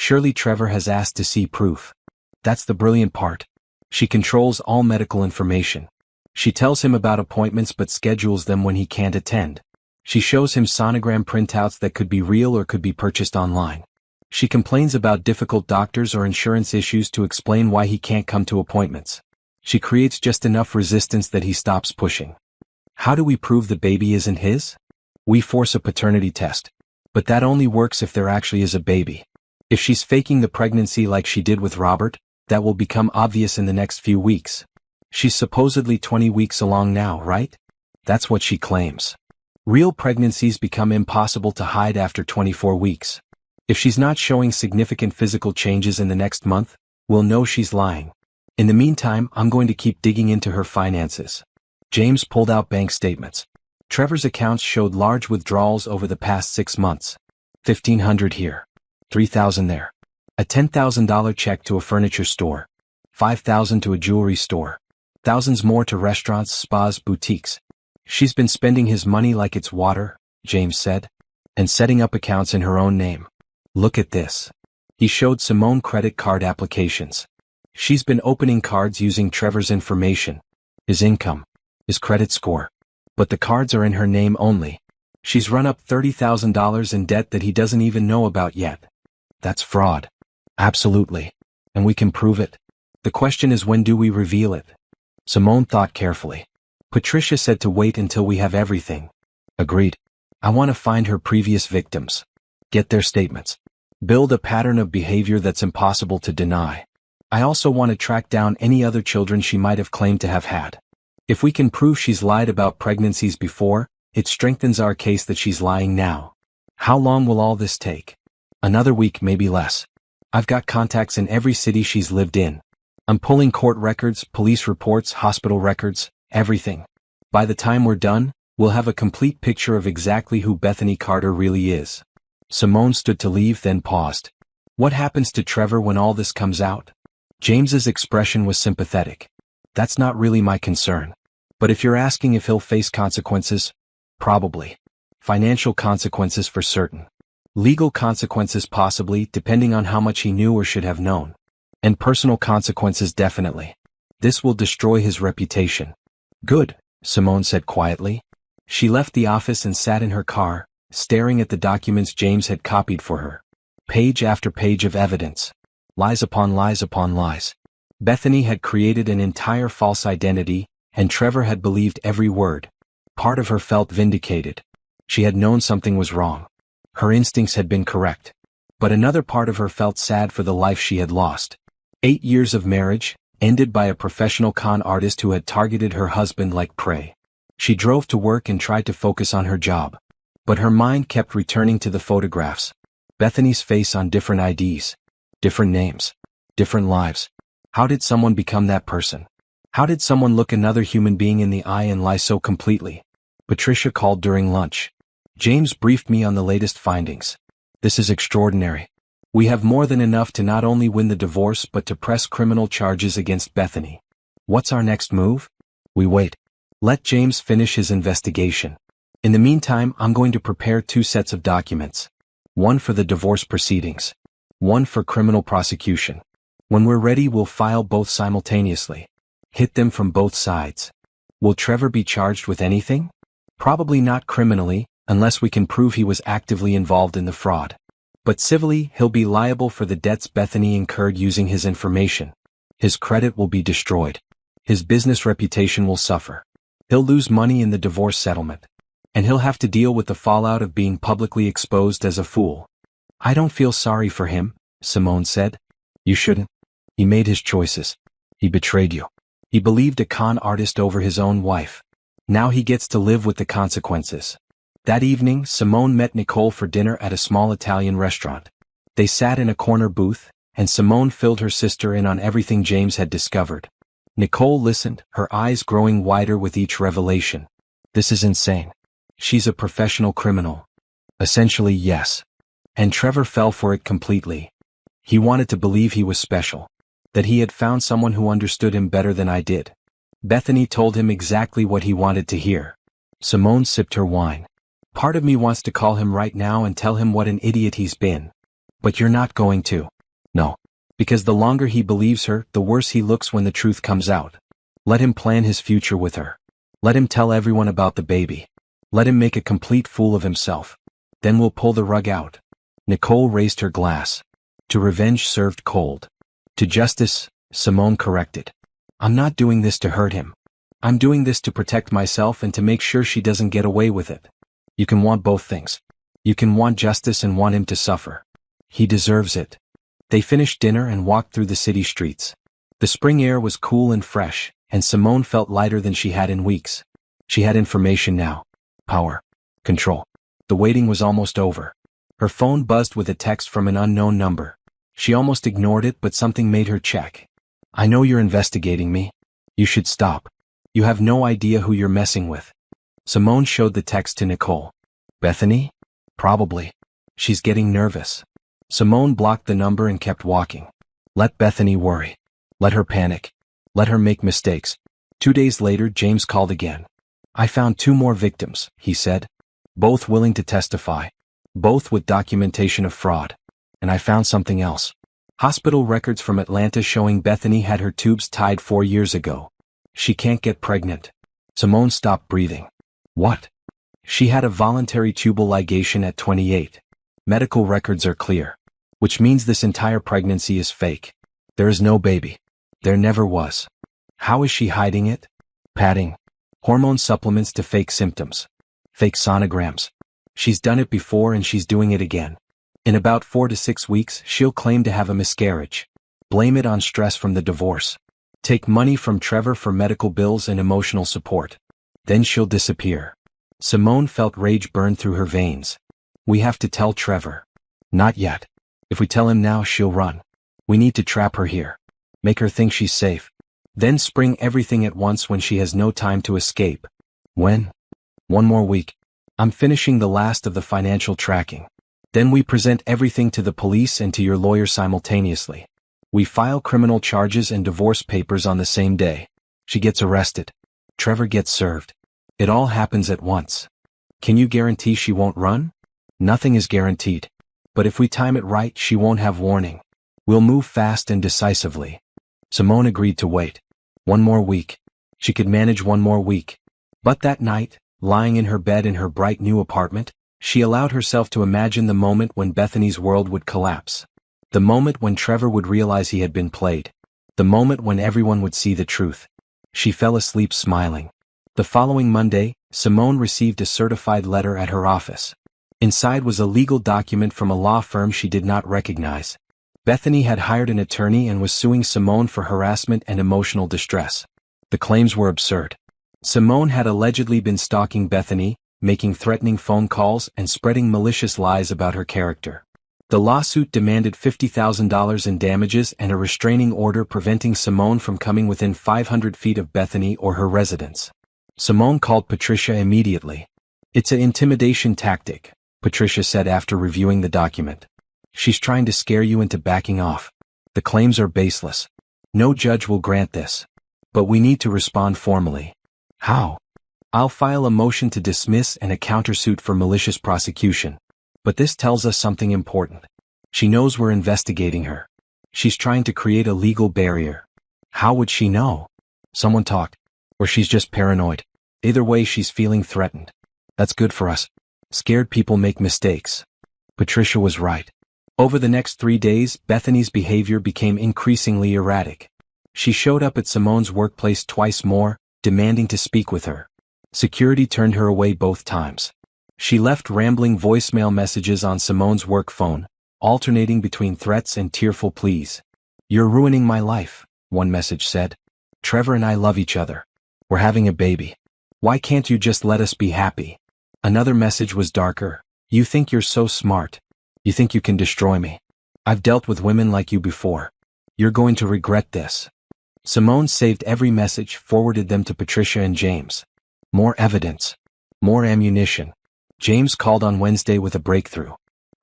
Surely Trevor has asked to see proof. That's the brilliant part. She controls all medical information. She tells him about appointments but schedules them when he can't attend. She shows him sonogram printouts that could be real or could be purchased online. She complains about difficult doctors or insurance issues to explain why he can't come to appointments. She creates just enough resistance that he stops pushing. How do we prove the baby isn't his? We force a paternity test. But that only works if there actually is a baby. If she's faking the pregnancy like she did with Robert, that will become obvious in the next few weeks. She's supposedly 20 weeks along now, right? That's what she claims. Real pregnancies become impossible to hide after 24 weeks. If she's not showing significant physical changes in the next month, we'll know she's lying. In the meantime, I'm going to keep digging into her finances. James pulled out bank statements. Trevor's accounts showed large withdrawals over the past 6 months. $1,500 here. $3,000 there. A $10,000 check to a furniture store. $5,000 to a jewelry store. Thousands more to restaurants, spas, boutiques. She's been spending his money like it's water, James said, and setting up accounts in her own name. Look at this. He showed Simone credit card applications. She's been opening cards using Trevor's information, his income, his credit score. But the cards are in her name only. She's run up $30,000 in debt that he doesn't even know about yet. That's fraud. Absolutely. And we can prove it. The question is, when do we reveal it? Simone thought carefully. Patricia said to wait until we have everything. Agreed. I want to find her previous victims. Get their statements. Build a pattern of behavior that's impossible to deny. I also want to track down any other children she might have claimed to have had. If we can prove she's lied about pregnancies before, it strengthens our case that she's lying now. How long will all this take? Another week, maybe less. I've got contacts in every city she's lived in. I'm pulling court records, police reports, hospital records, everything. By the time we're done, we'll have a complete picture of exactly who Bethany Carter really is. Simone stood to leave, then paused. What happens to Trevor when all this comes out? James's expression was sympathetic. That's not really my concern. But if you're asking if he'll face consequences, probably. Financial consequences for certain. Legal consequences possibly, depending on how much he knew or should have known. And personal consequences definitely. This will destroy his reputation. Good, Simone said quietly. She left the office and sat in her car, staring at the documents James had copied for her. Page after page of evidence. Lies upon lies upon lies. Bethany had created an entire false identity, and Trevor had believed every word. Part of her felt vindicated. She had known something was wrong. Her instincts had been correct. But another part of her felt sad for the life she had lost. 8 years of marriage, ended by a professional con artist who had targeted her husband like prey. She drove to work and tried to focus on her job. But her mind kept returning to the photographs. Bethany's face on different IDs. Different names. Different lives. How did someone become that person? How did someone look another human being in the eye and lie so completely? Patricia called during lunch. James briefed me on the latest findings. This is extraordinary. We have more than enough to not only win the divorce but to press criminal charges against Bethany. What's our next move? We wait. Let James finish his investigation. In the meantime, I'm going to prepare 2 sets of documents. One for the divorce proceedings. One for criminal prosecution. When we're ready, we'll file both simultaneously. Hit them from both sides. Will Trevor be charged with anything? Probably not criminally, unless we can prove he was actively involved in the fraud. But civilly, he'll be liable for the debts Bethany incurred using his information. His credit will be destroyed. His business reputation will suffer. He'll lose money in the divorce settlement. And he'll have to deal with the fallout of being publicly exposed as a fool. I don't feel sorry for him, Simone said. You shouldn't. He made his choices. He betrayed you. He believed a con artist over his own wife. Now he gets to live with the consequences. That evening, Simone met Nicole for dinner at a small Italian restaurant. They sat in a corner booth, and Simone filled her sister in on everything James had discovered. Nicole listened, her eyes growing wider with each revelation. This is insane. She's a professional criminal. Essentially, yes. And Trevor fell for it completely. He wanted to believe he was special. That he had found someone who understood him better than I did. Bethany told him exactly what he wanted to hear. Simone sipped her wine. Part of me wants to call him right now and tell him what an idiot he's been. But you're not going to. No. Because the longer he believes her, the worse he looks when the truth comes out. Let him plan his future with her. Let him tell everyone about the baby. Let him make a complete fool of himself. Then we'll pull the rug out. Nicole raised her glass. To revenge served cold. To justice, Simone corrected. I'm not doing this to hurt him. I'm doing this to protect myself and to make sure she doesn't get away with it. You can want both things. You can want justice and want him to suffer. He deserves it. They finished dinner and walked through the city streets. The spring air was cool and fresh, and Simone felt lighter than she had in weeks. She had information now. Power. Control. The waiting was almost over. Her phone buzzed with a text from an unknown number. She almost ignored it, but something made her check. I know you're investigating me. You should stop. You have no idea who you're messing with. Simone showed the text to Nicole. Bethany? Probably. She's getting nervous. Simone blocked the number and kept walking. Let Bethany worry. Let her panic. Let her make mistakes. 2 days later, James called again. I found 2 more victims, he said. Both willing to testify. Both with documentation of fraud. And I found something else. Hospital records from Atlanta showing Bethany had her tubes tied 4 years ago. She can't get pregnant. Simone stopped breathing. What? She had a voluntary tubal ligation at 28. Medical records are clear. Which means this entire pregnancy is fake. There is no baby. There never was. How is she hiding it? Padding. Hormone supplements to fake symptoms. Fake sonograms. She's done it before and she's doing it again. In about 4 to 6 weeks, she'll claim to have a miscarriage. Blame it on stress from the divorce. Take money from Trevor for medical bills and emotional support. Then she'll disappear. Simone felt rage burn through her veins. We have to tell Trevor. Not yet. If we tell him now, she'll run. We need to trap her here. Make her think she's safe. Then spring everything at once when she has no time to escape. When? 1 more week. I'm finishing the last of the financial tracking. Then we present everything to the police and to your lawyer simultaneously. We file criminal charges and divorce papers on the same day. She gets arrested. Trevor gets served. It all happens at once. Can you guarantee she won't run? Nothing is guaranteed. But if we time it right, she won't have warning. We'll move fast and decisively. Simone agreed to wait. 1 more week. She could manage 1 more week. But that night, lying in her bed in her bright new apartment, she allowed herself to imagine the moment when Bethany's world would collapse. The moment when Trevor would realize he had been played. The moment when everyone would see the truth. She fell asleep smiling. The following Monday, Simone received a certified letter at her office. Inside was a legal document from a law firm she did not recognize. Bethany had hired an attorney and was suing Simone for harassment and emotional distress. The claims were absurd. Simone had allegedly been stalking Bethany, making threatening phone calls and spreading malicious lies about her character. The lawsuit demanded $50,000 in damages and a restraining order preventing Simone from coming within 500 feet of Bethany or her residence. Simone called Patricia immediately. It's an intimidation tactic, Patricia said after reviewing the document. She's trying to scare you into backing off. The claims are baseless. No judge will grant this. But we need to respond formally. How? I'll file a motion to dismiss and a countersuit for malicious prosecution. But this tells us something important. She knows we're investigating her. She's trying to create a legal barrier. How would she know? Someone talked. Or she's just paranoid. Either way, she's feeling threatened. That's good for us. Scared people make mistakes. Patricia was right. Over the next 3 days, Bethany's behavior became increasingly erratic. She showed up at Simone's workplace twice more, demanding to speak with her. Security turned her away both times. She left rambling voicemail messages on Simone's work phone, alternating between threats and tearful pleas. You're ruining my life, one message said. Trevor and I love each other. We're having a baby. Why can't you just let us be happy? Another message was darker. You think you're so smart. You think you can destroy me. I've dealt with women like you before. You're going to regret this. Simone saved every message, forwarded them to Patricia and James. More evidence. More ammunition. James called on Wednesday with a breakthrough.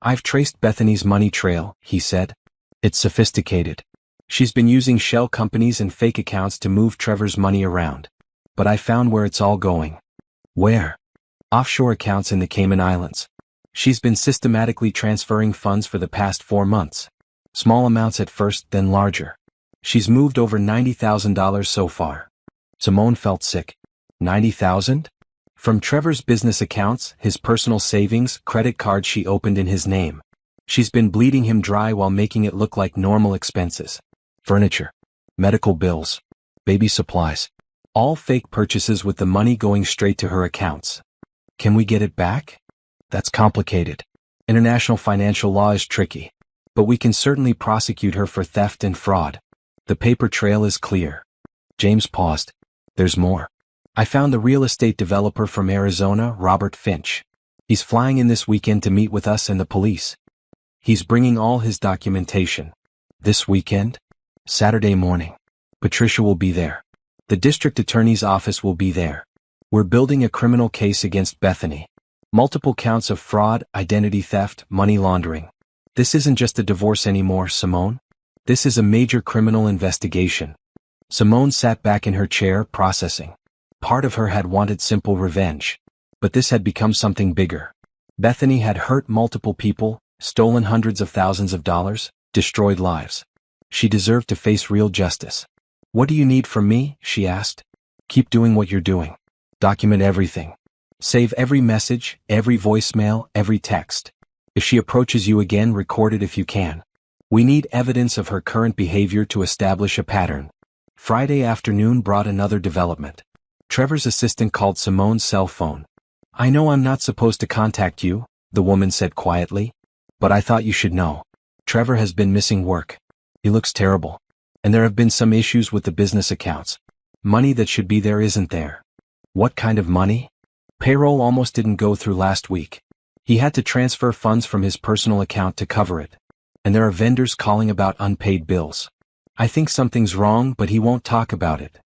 I've traced Bethany's money trail, he said. It's sophisticated. She's been using shell companies and fake accounts to move Trevor's money around. But I found where it's all going. Where? Offshore accounts in the Cayman Islands. She's been systematically transferring funds for the past 4 months. Small amounts at first, then larger. She's moved over $90,000 so far. Simone felt sick. 90,000? From Trevor's business accounts, his personal savings, credit cards she opened in his name. She's been bleeding him dry while making it look like normal expenses. Furniture, medical bills, baby supplies. All fake purchases with the money going straight to her accounts. Can we get it back? That's complicated. International financial law is tricky. But we can certainly prosecute her for theft and fraud. The paper trail is clear. James paused. There's more. I found the real estate developer from Arizona, Robert Finch. He's flying in this weekend to meet with us and the police. He's bringing all his documentation. This weekend? Saturday morning. Patricia will be there. The district attorney's office will be there. We're building a criminal case against Bethany. Multiple counts of fraud, identity theft, money laundering. This isn't just a divorce anymore, Simone. This is a major criminal investigation. Simone sat back in her chair, processing. Part of her had wanted simple revenge. But this had become something bigger. Bethany had hurt multiple people, stolen hundreds of thousands of dollars, destroyed lives. She deserved to face real justice. What do you need from me? She asked. Keep doing what you're doing. Document everything. Save every message, every voicemail, every text. If she approaches you again, record it if you can. We need evidence of her current behavior to establish a pattern. Friday afternoon brought another development. Trevor's assistant called Simone's cell phone. I know I'm not supposed to contact you, the woman said quietly. But I thought you should know. Trevor has been missing work. He looks terrible. And there have been some issues with the business accounts. Money that should be there isn't there. What kind of money? Payroll almost didn't go through last week. He had to transfer funds from his personal account to cover it. And there are vendors calling about unpaid bills. I think something's wrong, but he won't talk about it.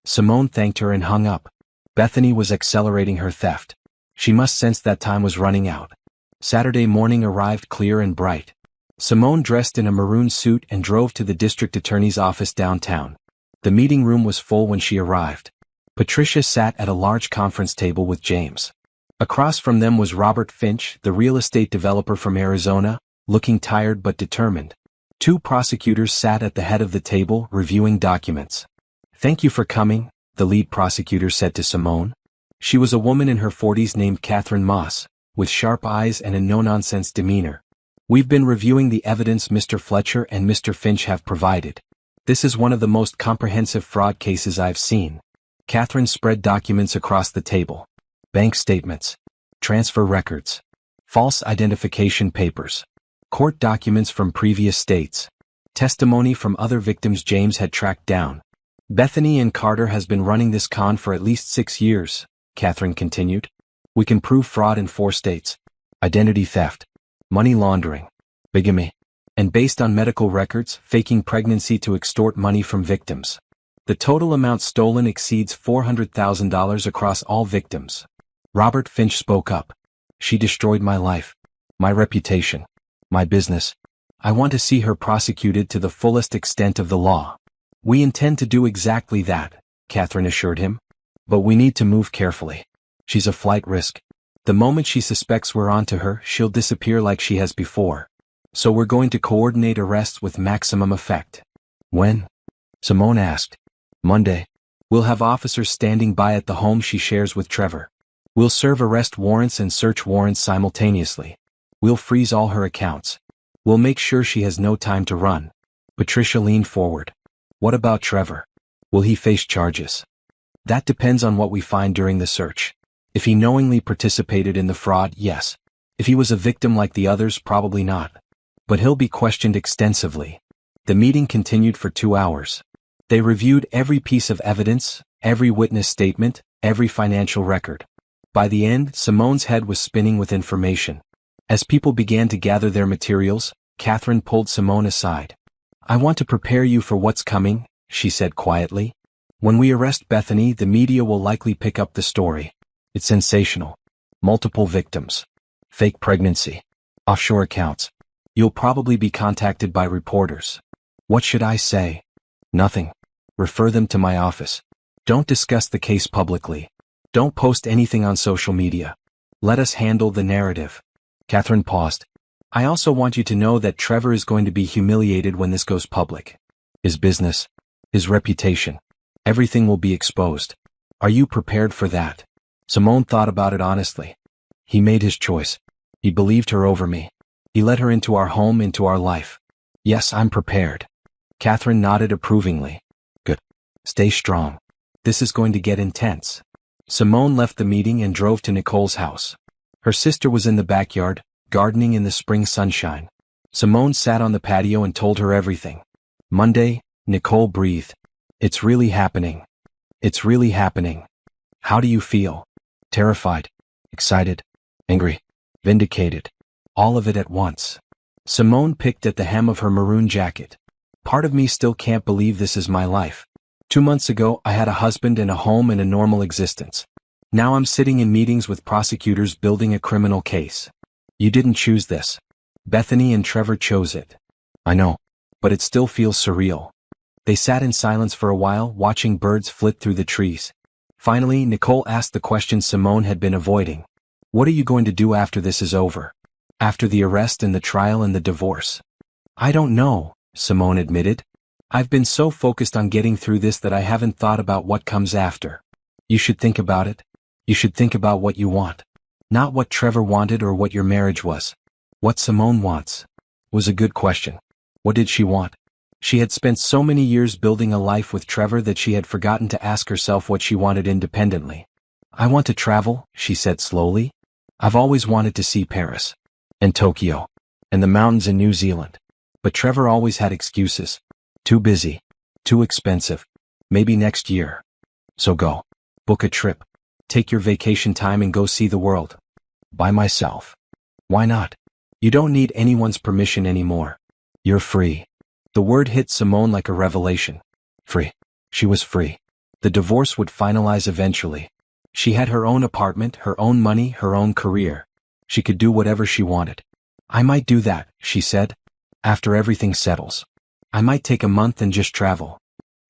Simone thanked her and hung up. Bethany was accelerating her theft. She must sense that time was running out. Saturday morning arrived clear and bright. Simone dressed in a maroon suit and drove to the district attorney's office downtown. The meeting room was full when she arrived. Patricia sat at a large conference table with James. Across from them was Robert Finch, the real estate developer from Arizona, looking tired but determined. Two prosecutors sat at the head of the table, reviewing documents. Thank you for coming, the lead prosecutor said to Simone. She was a woman in her 40s named Catherine Moss, with sharp eyes and a no-nonsense demeanor. We've been reviewing the evidence Mr. Fletcher and Mr. Finch have provided. This is one of the most comprehensive fraud cases I've seen. Catherine spread documents across the table. Bank statements, transfer records, false identification papers, court documents from previous states, testimony from other victims James had tracked down. Bethany and Carter has been running this con for at least 6 years, Catherine continued. We can prove fraud in 4 states. Identity theft, money laundering, bigamy, and based on medical records, faking pregnancy to extort money from victims. The total amount stolen exceeds $400,000 across all victims. Robert Finch spoke up. She destroyed my life, my reputation, my business. I want to see her prosecuted to the fullest extent of the law. We intend to do exactly that, Catherine assured him. But we need to move carefully. She's a flight risk. The moment she suspects we're onto her, she'll disappear like she has before. So we're going to coordinate arrests with maximum effect. When? Simone asked. Monday. We'll have officers standing by at the home she shares with Trevor. We'll serve arrest warrants and search warrants simultaneously. We'll freeze all her accounts. We'll make sure she has no time to run. Patricia leaned forward. What about Trevor? Will he face charges? That depends on what we find during the search. If he knowingly participated in the fraud, yes. If he was a victim like the others, probably not. But he'll be questioned extensively. The meeting continued for 2 hours. They reviewed every piece of evidence, every witness statement, every financial record. By the end, Simone's head was spinning with information. As people began to gather their materials, Catherine pulled Simone aside. I want to prepare you for what's coming, she said quietly. When we arrest Bethany, the media will likely pick up the story. It's sensational. Multiple victims. Fake pregnancy. Offshore accounts. You'll probably be contacted by reporters. What should I say? Nothing. Refer them to my office. Don't discuss the case publicly. Don't post anything on social media. Let us handle the narrative. Catherine paused. I also want you to know that Trevor is going to be humiliated when this goes public. His business, his reputation, everything will be exposed. Are you prepared for that? Simone thought about it honestly. He made his choice. He believed her over me. He let her into our home, into our life. Yes, I'm prepared. Catherine nodded approvingly. Good. Stay strong. This is going to get intense. Simone left the meeting and drove to Nicole's house. Her sister was in the backyard, gardening in the spring sunshine. Simone sat on the patio and told her everything. Monday, Nicole breathed. It's really happening. It's really happening. How do you feel? Terrified, excited, angry, vindicated. All of it at once. Simone picked at the hem of her maroon jacket. Part of me still can't believe this is my life. 2 months ago, I had a husband and a home and a normal existence. Now I'm sitting in meetings with prosecutors building a criminal case. You didn't choose this. Bethany and Trevor chose it. I know, but it still feels surreal. They sat in silence for a while, watching birds flit through the trees. Finally, Nicole asked the question Simone had been avoiding. What are you going to do after this is over? After the arrest and the trial and the divorce? I don't know, Simone admitted. I've been so focused on getting through this that I haven't thought about what comes after. You should think about it. You should think about what you want. Not what Trevor wanted or what your marriage was. What Simone wants. Was a good question. What did she want? She had spent so many years building a life with Trevor that she had forgotten to ask herself what she wanted independently. I want to travel, she said slowly. I've always wanted to see Paris. And Tokyo. And the mountains in New Zealand. But Trevor always had excuses. Too busy. Too expensive. Maybe next year. So go. Book a trip. Take your vacation time and go see the world. By myself. Why not? You don't need anyone's permission anymore. You're free. The word hit Simone like a revelation. Free. She was free. The divorce would finalize eventually. She had her own apartment, her own money, her own career. She could do whatever she wanted. I might do that, she said. After everything settles. I might take a month and just travel.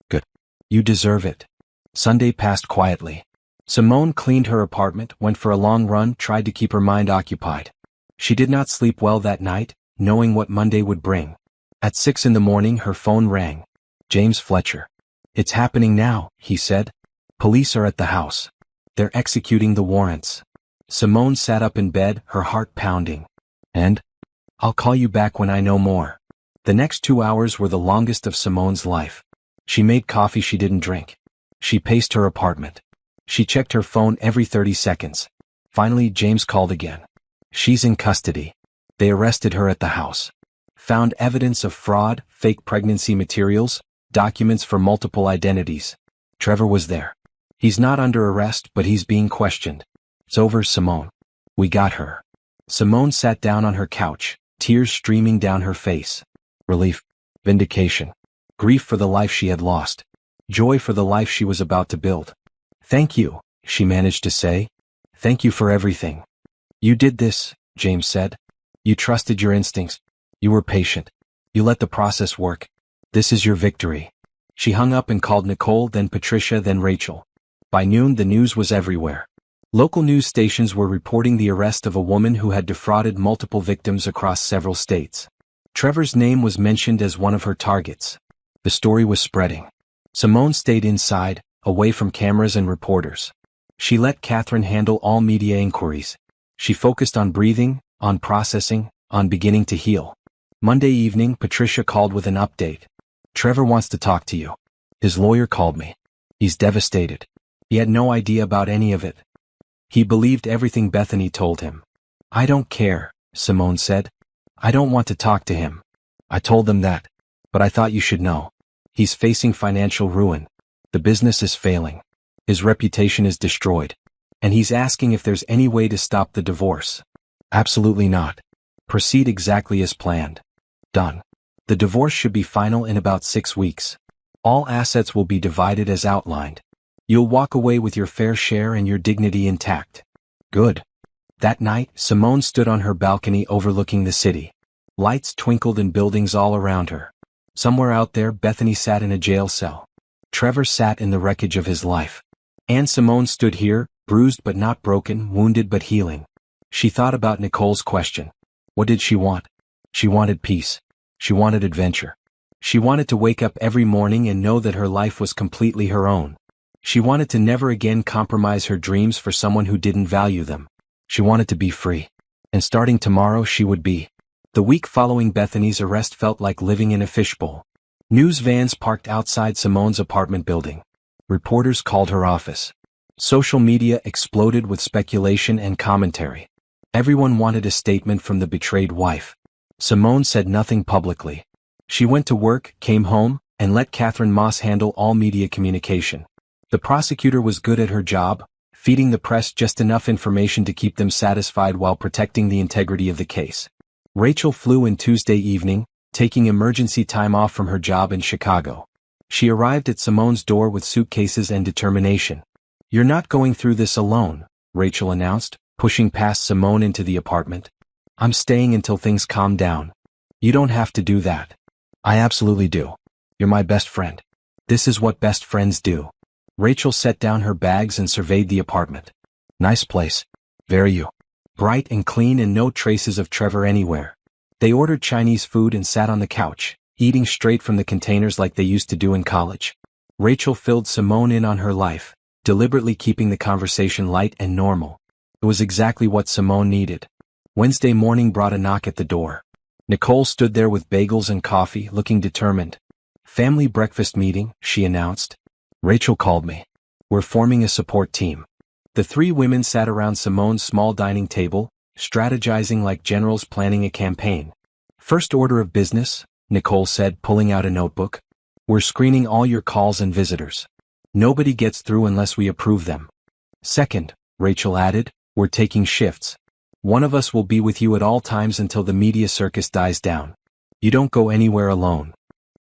Good. You deserve it. Sunday passed quietly. Simone cleaned her apartment, went for a long run, tried to keep her mind occupied. She did not sleep well that night, knowing what Monday would bring. At 6 a.m, her phone rang. James Fletcher. It's happening now, he said. Police are at the house. They're executing the warrants. Simone sat up in bed, her heart pounding. And? I'll call you back when I know more. The next 2 hours were the longest of Simone's life. She made coffee she didn't drink. She paced her apartment. She checked her phone every 30 seconds. Finally, James called again. She's in custody. They arrested her at the house. Found evidence of fraud, fake pregnancy materials, documents for multiple identities. Trevor was there. He's not under arrest, but he's being questioned. It's over, Simone. We got her. Simone sat down on her couch, tears streaming down her face. Relief, vindication, grief for the life she had lost, joy for the life she was about to build. Thank you, she managed to say. Thank you for everything. You did this, James said. You trusted your instincts. You were patient. You let the process work. This is your victory. She hung up and called Nicole, then Patricia, then Rachel. By noon, the news was everywhere. Local news stations were reporting the arrest of a woman who had defrauded multiple victims across several states. Trevor's name was mentioned as one of her targets. The story was spreading. Simone stayed inside, away from cameras and reporters. She let Catherine handle all media inquiries. She focused on breathing, on processing, on beginning to heal. Monday evening, Patricia called with an update. Trevor wants to talk to you. His lawyer called me. He's devastated. He had no idea about any of it. He believed everything Bethany told him. I don't care, Simone said. I don't want to talk to him. I told them that. But I thought you should know. He's facing financial ruin. The business is failing. His reputation is destroyed. And he's asking if there's any way to stop the divorce. Absolutely not. Proceed exactly as planned. Done. The divorce should be final in about 6 weeks. All assets will be divided as outlined. You'll walk away with your fair share and your dignity intact. Good. That night, Simone stood on her balcony overlooking the city. Lights twinkled in buildings all around her. Somewhere out there, Bethany sat in a jail cell. Trevor sat in the wreckage of his life. And Simone stood here, bruised but not broken, wounded but healing. She thought about Nicole's question. What did she want? She wanted peace. She wanted adventure. She wanted to wake up every morning and know that her life was completely her own. She wanted to never again compromise her dreams for someone who didn't value them. She wanted to be free. And starting tomorrow she would be. The week following Bethany's arrest felt like living in a fishbowl. News vans parked outside Simone's apartment building. Reporters called her office. Social media exploded with speculation and commentary. Everyone wanted a statement from the betrayed wife. Simone said nothing publicly. She went to work, came home, and let Catherine Moss handle all media communication. The prosecutor was good at her job, feeding the press just enough information to keep them satisfied while protecting the integrity of the case. Rachel flew in Tuesday evening, taking emergency time off from her job in Chicago. She arrived at Simone's door with suitcases and determination. "You're not going through this alone," Rachel announced, pushing past Simone into the apartment. "I'm staying until things calm down." "You don't have to do that." "I absolutely do. You're my best friend. This is what best friends do." Rachel set down her bags and surveyed the apartment. "Nice place. Very you. Bright and clean and no traces of Trevor anywhere." They ordered Chinese food and sat on the couch, eating straight from the containers like they used to do in college. Rachel filled Simone in on her life, deliberately keeping the conversation light and normal. It was exactly what Simone needed. Wednesday morning brought a knock at the door. Nicole stood there with bagels and coffee, looking determined. "Family breakfast meeting," she announced. "Rachel called me. We're forming a support team." The three women sat around Simone's small dining table, strategizing like generals planning a campaign. "First order of business," Nicole said, pulling out a notebook. "We're screening all your calls and visitors. Nobody gets through unless we approve them. Second," Rachel added, "we're taking shifts. One of us will be with you at all times until the media circus dies down. You don't go anywhere alone."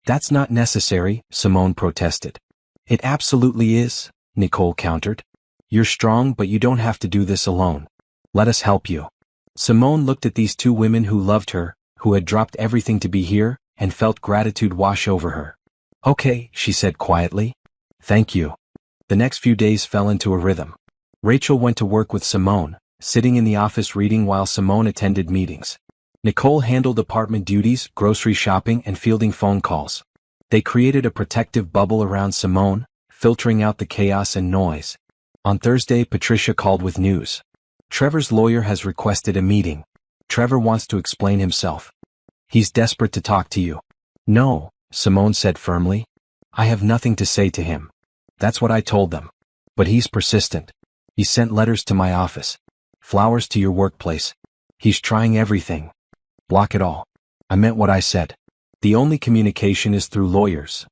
"That's not necessary," Simone protested. "It absolutely is," Nicole countered. "You're strong, but you don't have to do this alone. Let us help you." Simone looked at these two women who loved her, who had dropped everything to be here, and felt gratitude wash over her. "Okay," she said quietly. "Thank you." The next few days fell into a rhythm. Rachel went to work with Simone, sitting in the office reading while Simone attended meetings. Nicole handled apartment duties, grocery shopping, and fielding phone calls. They created a protective bubble around Simone, filtering out the chaos and noise. On Thursday, Patricia called with news. "Trevor's lawyer has requested a meeting. Trevor wants to explain himself. He's desperate to talk to you." "No," Simone said firmly. "I have nothing to say to him. That's what I told them. But he's persistent. He sent letters to my office. Flowers to your workplace. He's trying everything. Block it all." "I meant what I said. The only communication is through lawyers."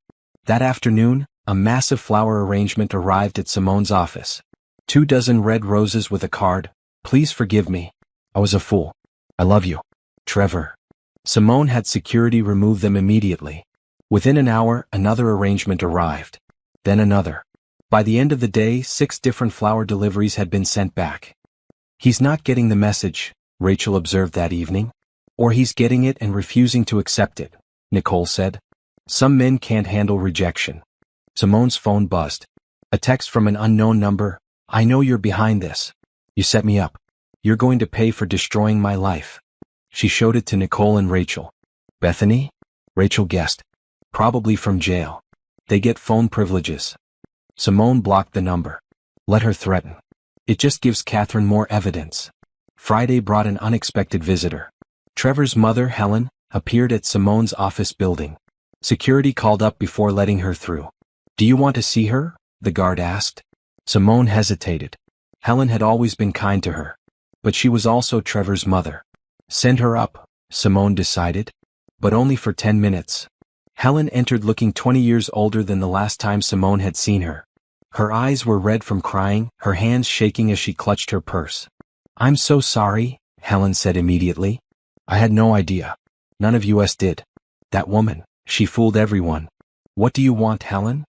That afternoon, a massive flower arrangement arrived at Simone's office. 24 red roses with a card, "Please forgive me. I was a fool. I love you. Trevor." Simone had security remove them immediately. Within an hour, another arrangement arrived. Then another. By the end of the day, 6 different flower deliveries had been sent back. "He's not getting the message," Rachel observed that evening. "Or he's getting it and refusing to accept it," Nicole said. "Some men can't handle rejection." Simone's phone buzzed. A text from an unknown number. "I know you're behind this. You set me up. You're going to pay for destroying my life." She showed it to Nicole and Rachel. "Bethany?" Rachel guessed. "Probably from jail. They get phone privileges." Simone blocked the number. "Let her threaten. It just gives Catherine more evidence." Friday brought an unexpected visitor. Trevor's mother, Helen, appeared at Simone's office building. Security called up before letting her through. "Do you want to see her?" the guard asked. Simone hesitated. Helen had always been kind to her. But she was also Trevor's mother. "Send her up," Simone decided. But only for 10 minutes. Helen entered looking 20 years older than the last time Simone had seen her. Her eyes were red from crying, her hands shaking as she clutched her purse. "I'm so sorry," Helen said immediately. "I had no idea. None of us did. That woman, she fooled everyone." "What do you want, Helen?"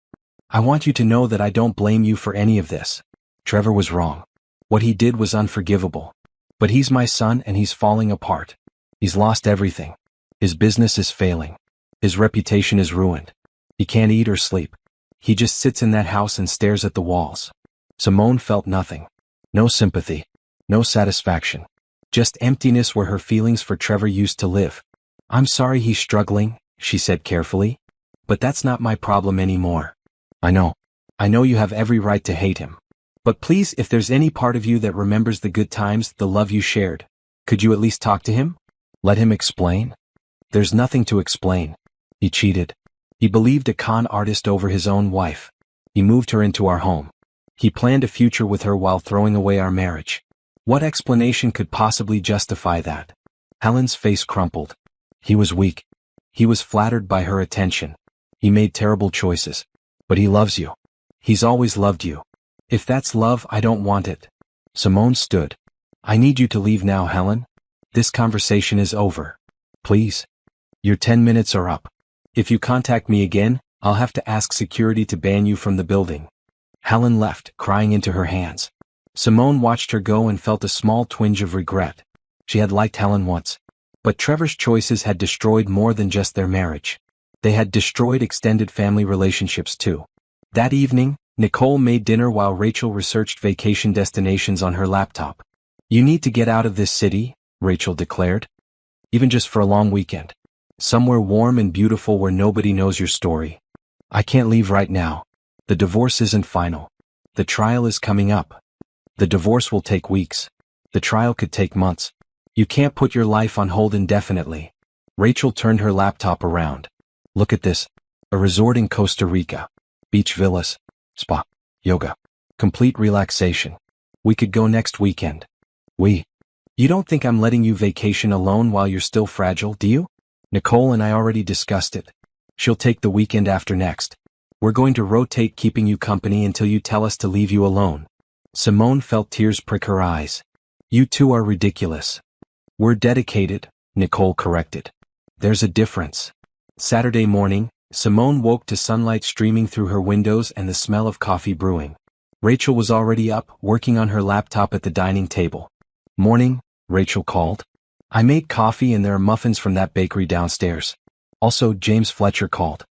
"I want you to know that I don't blame you for any of this. Trevor was wrong. What he did was unforgivable. But he's my son and he's falling apart. He's lost everything. His business is failing. His reputation is ruined. He can't eat or sleep. He just sits in that house and stares at the walls." Simone felt nothing. No sympathy. No satisfaction. Just emptiness where her feelings for Trevor used to live. I'm sorry he's struggling, she said carefully. But that's not my problem anymore. I know you have every right to hate him. But please, if there's any part of you that remembers the good times, the love you shared, could you at least talk to him? Let him explain? There's nothing to explain. He cheated. He believed a con artist over his own wife. He moved her into our home. He planned a future with her while throwing away our marriage. What explanation could possibly justify that? Helen's face crumpled. He was weak. He was flattered by her attention. He made terrible choices. But he loves you. He's always loved you. If that's love, I don't want it. Simone stood. I need you to leave now, Helen. This conversation is over. Please. Your 10 minutes are up. If you contact me again, I'll have to ask security to ban you from the building. Helen left, crying into her hands. Simone watched her go and felt a small twinge of regret. She had liked Helen once. But Trevor's choices had destroyed more than just their marriage. They had destroyed extended family relationships too. That evening, Nicole made dinner while Rachel researched vacation destinations on her laptop. You need to get out of this city, Rachel declared. Even just for a long weekend. Somewhere warm and beautiful where nobody knows your story. I can't leave right now. The divorce isn't final. The trial is coming up. The divorce will take weeks. The trial could take months. You can't put your life on hold indefinitely. Rachel turned her laptop around. Look at this. A resort in Costa Rica. Beach villas. Spa. Yoga. Complete relaxation. We could go next weekend. You don't think I'm letting you vacation alone while you're still fragile, do you? Nicole and I already discussed it. She'll take the weekend after next. We're going to rotate keeping you company until you tell us to leave you alone. Simone felt tears prick her eyes. You two are ridiculous. We're dedicated, Nicole corrected. There's a difference. Saturday morning, Simone woke to sunlight streaming through her windows and the smell of coffee brewing. Rachel was already up, working on her laptop at the dining table. Morning, Rachel called. I made coffee and there are muffins from that bakery downstairs. Also, James Fletcher called.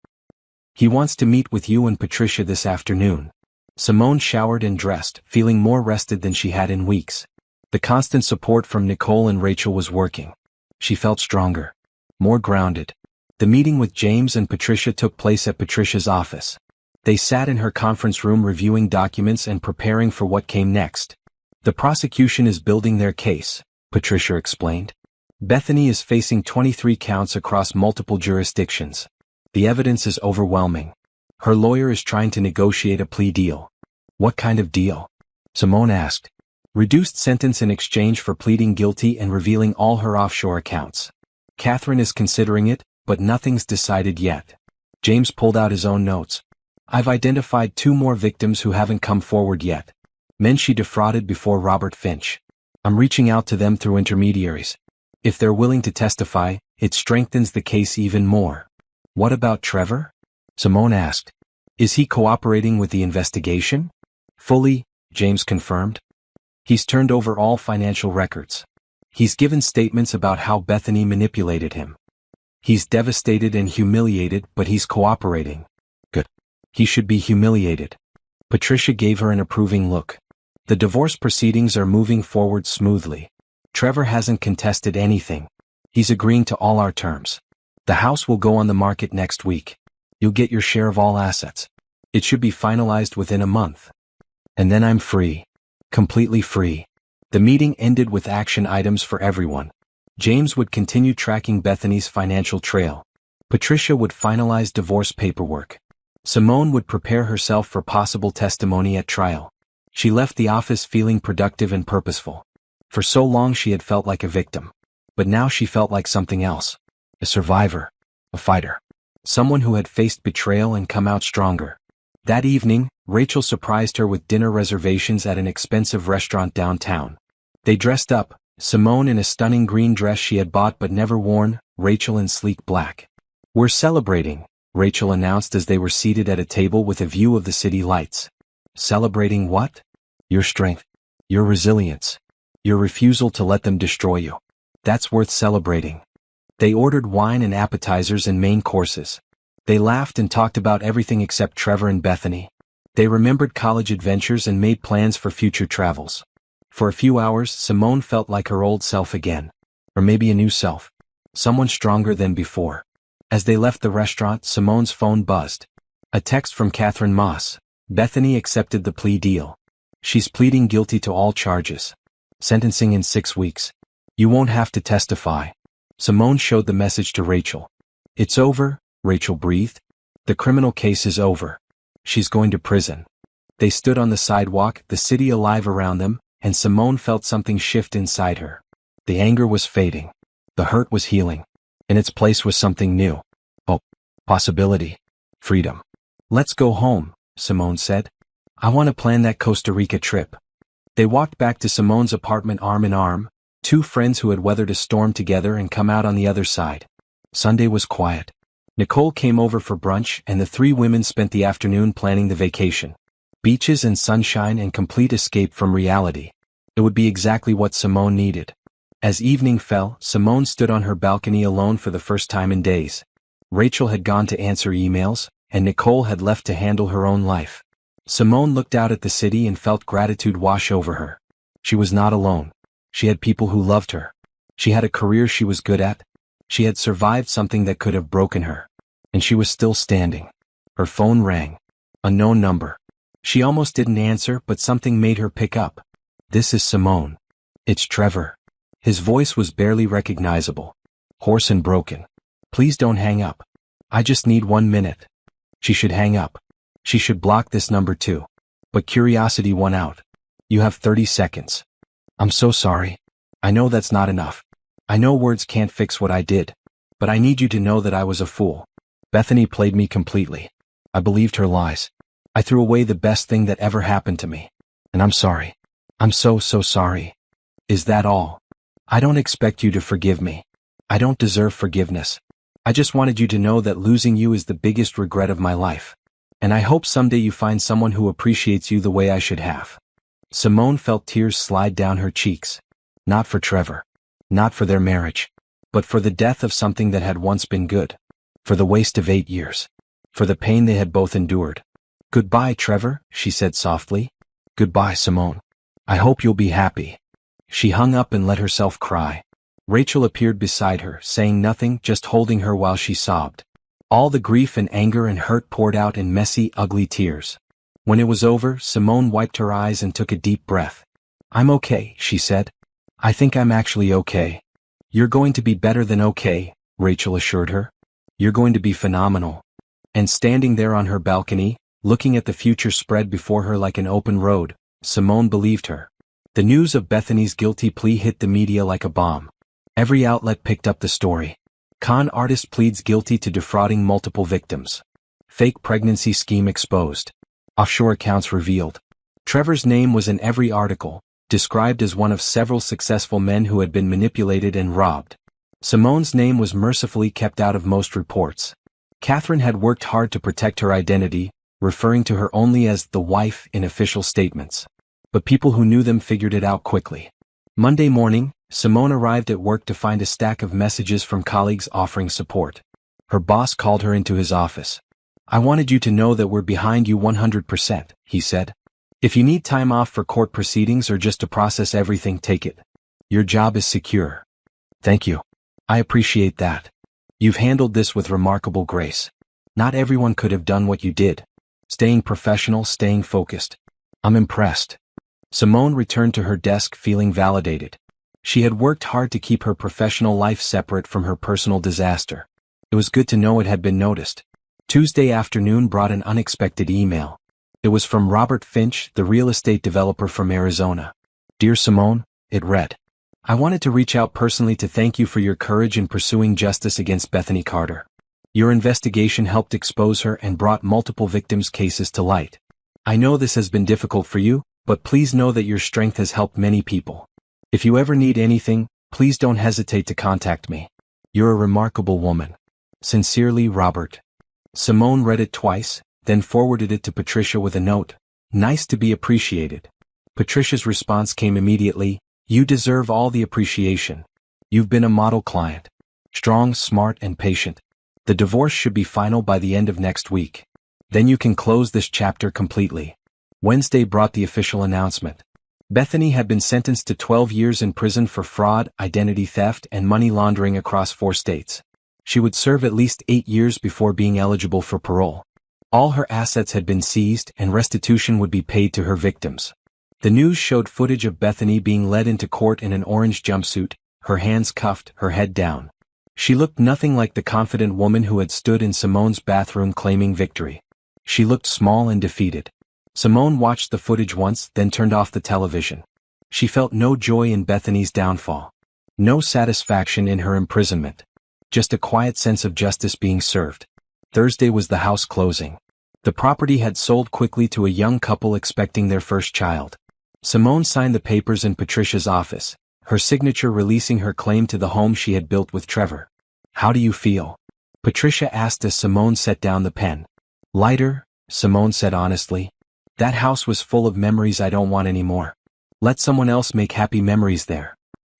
He wants to meet with you and Patricia this afternoon. Simone showered and dressed, feeling more rested than she had in weeks. The constant support from Nicole and Rachel was working. She felt stronger. More grounded. The meeting with James and Patricia took place at Patricia's office. They sat in her conference room reviewing documents and preparing for what came next. The prosecution is building their case, Patricia explained. Bethany is facing 23 counts across multiple jurisdictions. The evidence is overwhelming. Her lawyer is trying to negotiate a plea deal. What kind of deal? Simone asked. Reduced sentence in exchange for pleading guilty and revealing all her offshore accounts. Catherine is considering it, but nothing's decided yet. James pulled out his own notes. I've identified 2 more victims who haven't come forward yet. Men she defrauded before Robert Finch. I'm reaching out to them through intermediaries. If they're willing to testify, it strengthens the case even more. What about Trevor? Simone asked. Is he cooperating with the investigation? Fully, James confirmed. He's turned over all financial records. He's given statements about how Bethany manipulated him. He's devastated and humiliated, but he's cooperating. Good. He should be humiliated. Patricia gave her an approving look. The divorce proceedings are moving forward smoothly. Trevor hasn't contested anything. He's agreeing to all our terms. The house will go on the market next week. You'll get your share of all assets. It should be finalized within a month. And then I'm free. Completely free. The meeting ended with action items for everyone. James would continue tracking Bethany's financial trail. Patricia would finalize divorce paperwork. Simone would prepare herself for possible testimony at trial. She left the office feeling productive and purposeful. For so long she had felt like a victim. But now she felt like something else. A survivor. A fighter. Someone who had faced betrayal and come out stronger. That evening, Rachel surprised her with dinner reservations at an expensive restaurant downtown. They dressed up, Simone in a stunning green dress she had bought but never worn, Rachel in sleek black. We're celebrating, Rachel announced as they were seated at a table with a view of the city lights. Celebrating what? Your strength. Your resilience. Your refusal to let them destroy you. That's worth celebrating. They ordered wine and appetizers and main courses. They laughed and talked about everything except Trevor and Bethany. They remembered college adventures and made plans for future travels. For a few hours, Simone felt like her old self again. Or maybe a new self. Someone stronger than before. As they left the restaurant, Simone's phone buzzed. A text from Catherine Moss. Bethany accepted the plea deal. She's pleading guilty to all charges. Sentencing in 6 weeks. You won't have to testify. Simone showed the message to Rachel. It's over, Rachel breathed. The criminal case is over. She's going to prison. They stood on the sidewalk, the city alive around them, and Simone felt something shift inside her. The anger was fading. The hurt was healing. In its place was something new. Hope. Possibility. Freedom. Let's go home, Simone said. I want to plan that Costa Rica trip. They walked back to Simone's apartment arm in arm, two friends who had weathered a storm together and come out on the other side. Sunday was quiet. Nicole came over for brunch and the three women spent the afternoon planning the vacation. Beaches and sunshine and complete escape from reality. It would be exactly what Simone needed. As evening fell, Simone stood on her balcony alone for the first time in days. Rachel had gone to answer emails, and Nicole had left to handle her own life. Simone looked out at the city and felt gratitude wash over her. She was not alone. She had people who loved her. She had a career she was good at. She had survived something that could have broken her. And she was still standing. Her phone rang. A known number. She almost didn't answer, but something made her pick up. This is Simone. It's Trevor. His voice was barely recognizable. Hoarse and broken. Please don't hang up. I just need 1 minute. She should hang up. She should block this number too. But curiosity won out. You have 30 seconds. I'm so sorry. I know that's not enough. I know words can't fix what I did. But I need you to know that I was a fool. Bethany played me completely. I believed her lies. I threw away the best thing that ever happened to me. And I'm sorry. I'm so sorry. Is that all? I don't expect you to forgive me. I don't deserve forgiveness. I just wanted you to know that losing you is the biggest regret of my life. And I hope someday you find someone who appreciates you the way I should have. Simone felt tears slide down her cheeks. Not for Trevor. Not for their marriage. But for the death of something that had once been good. For the waste of 8 years. For the pain they had both endured. Goodbye, Trevor, she said softly. Goodbye, Simone. I hope you'll be happy. She hung up and let herself cry. Rachel appeared beside her, saying nothing, just holding her while she sobbed. All the grief and anger and hurt poured out in messy, ugly tears. When it was over, Simone wiped her eyes and took a deep breath. I'm okay, she said. I think I'm actually okay. You're going to be better than okay, Rachel assured her. You're going to be phenomenal. And standing there on her balcony, looking at the future spread before her like an open road, Simone believed her. The news of Bethany's guilty plea hit the media like a bomb. Every outlet picked up the story. Con artist pleads guilty to defrauding multiple victims. Fake pregnancy scheme exposed. Offshore accounts revealed. Trevor's name was in every article, described as one of several successful men who had been manipulated and robbed. Simone's name was mercifully kept out of most reports. Catherine had worked hard to protect her identity, referring to her only as the wife in official statements. But people who knew them figured it out quickly. Monday morning, Simone arrived at work to find a stack of messages from colleagues offering support. Her boss called her into his office. I wanted you to know that we're behind you 100%, he said. If you need time off for court proceedings or just to process everything, take it. Your job is secure. Thank you. I appreciate that. You've handled this with remarkable grace. Not everyone could have done what you did. Staying professional, staying focused. I'm impressed. Simone returned to her desk feeling validated. She had worked hard to keep her professional life separate from her personal disaster. It was good to know it had been noticed. Tuesday afternoon brought an unexpected email. It was from Robert Finch, the real estate developer from Arizona. Dear Simone, it read. I wanted to reach out personally to thank you for your courage in pursuing justice against Bethany Carter. Your investigation helped expose her and brought multiple victims' cases to light. I know this has been difficult for you, but please know that your strength has helped many people. If you ever need anything, please don't hesitate to contact me. You're a remarkable woman. Sincerely, Robert. Simone read it twice, then forwarded it to Patricia with a note. Nice to be appreciated. Patricia's response came immediately. You deserve all the appreciation. You've been a model client. Strong, smart, and patient. The divorce should be final by the end of next week. Then you can close this chapter completely. Wednesday brought the official announcement. Bethany had been sentenced to 12 years in prison for fraud, identity theft, and money laundering across 4 states. She would serve at least 8 years before being eligible for parole. All her assets had been seized and restitution would be paid to her victims. The news showed footage of Bethany being led into court in an orange jumpsuit, her hands cuffed, her head down. She looked nothing like the confident woman who had stood in Simone's bathroom claiming victory. She looked small and defeated. Simone watched the footage once, then turned off the television. She felt no joy in Bethany's downfall. No satisfaction in her imprisonment. Just a quiet sense of justice being served. Thursday was the house closing. The property had sold quickly to a young couple expecting their first child. Simone signed the papers in Patricia's office, her signature releasing her claim to the home she had built with Trevor. "How do you feel?" Patricia asked as Simone set down the pen. "Lighter," Simone said honestly. "That house was full of memories I don't want anymore. Let someone else make happy memories there."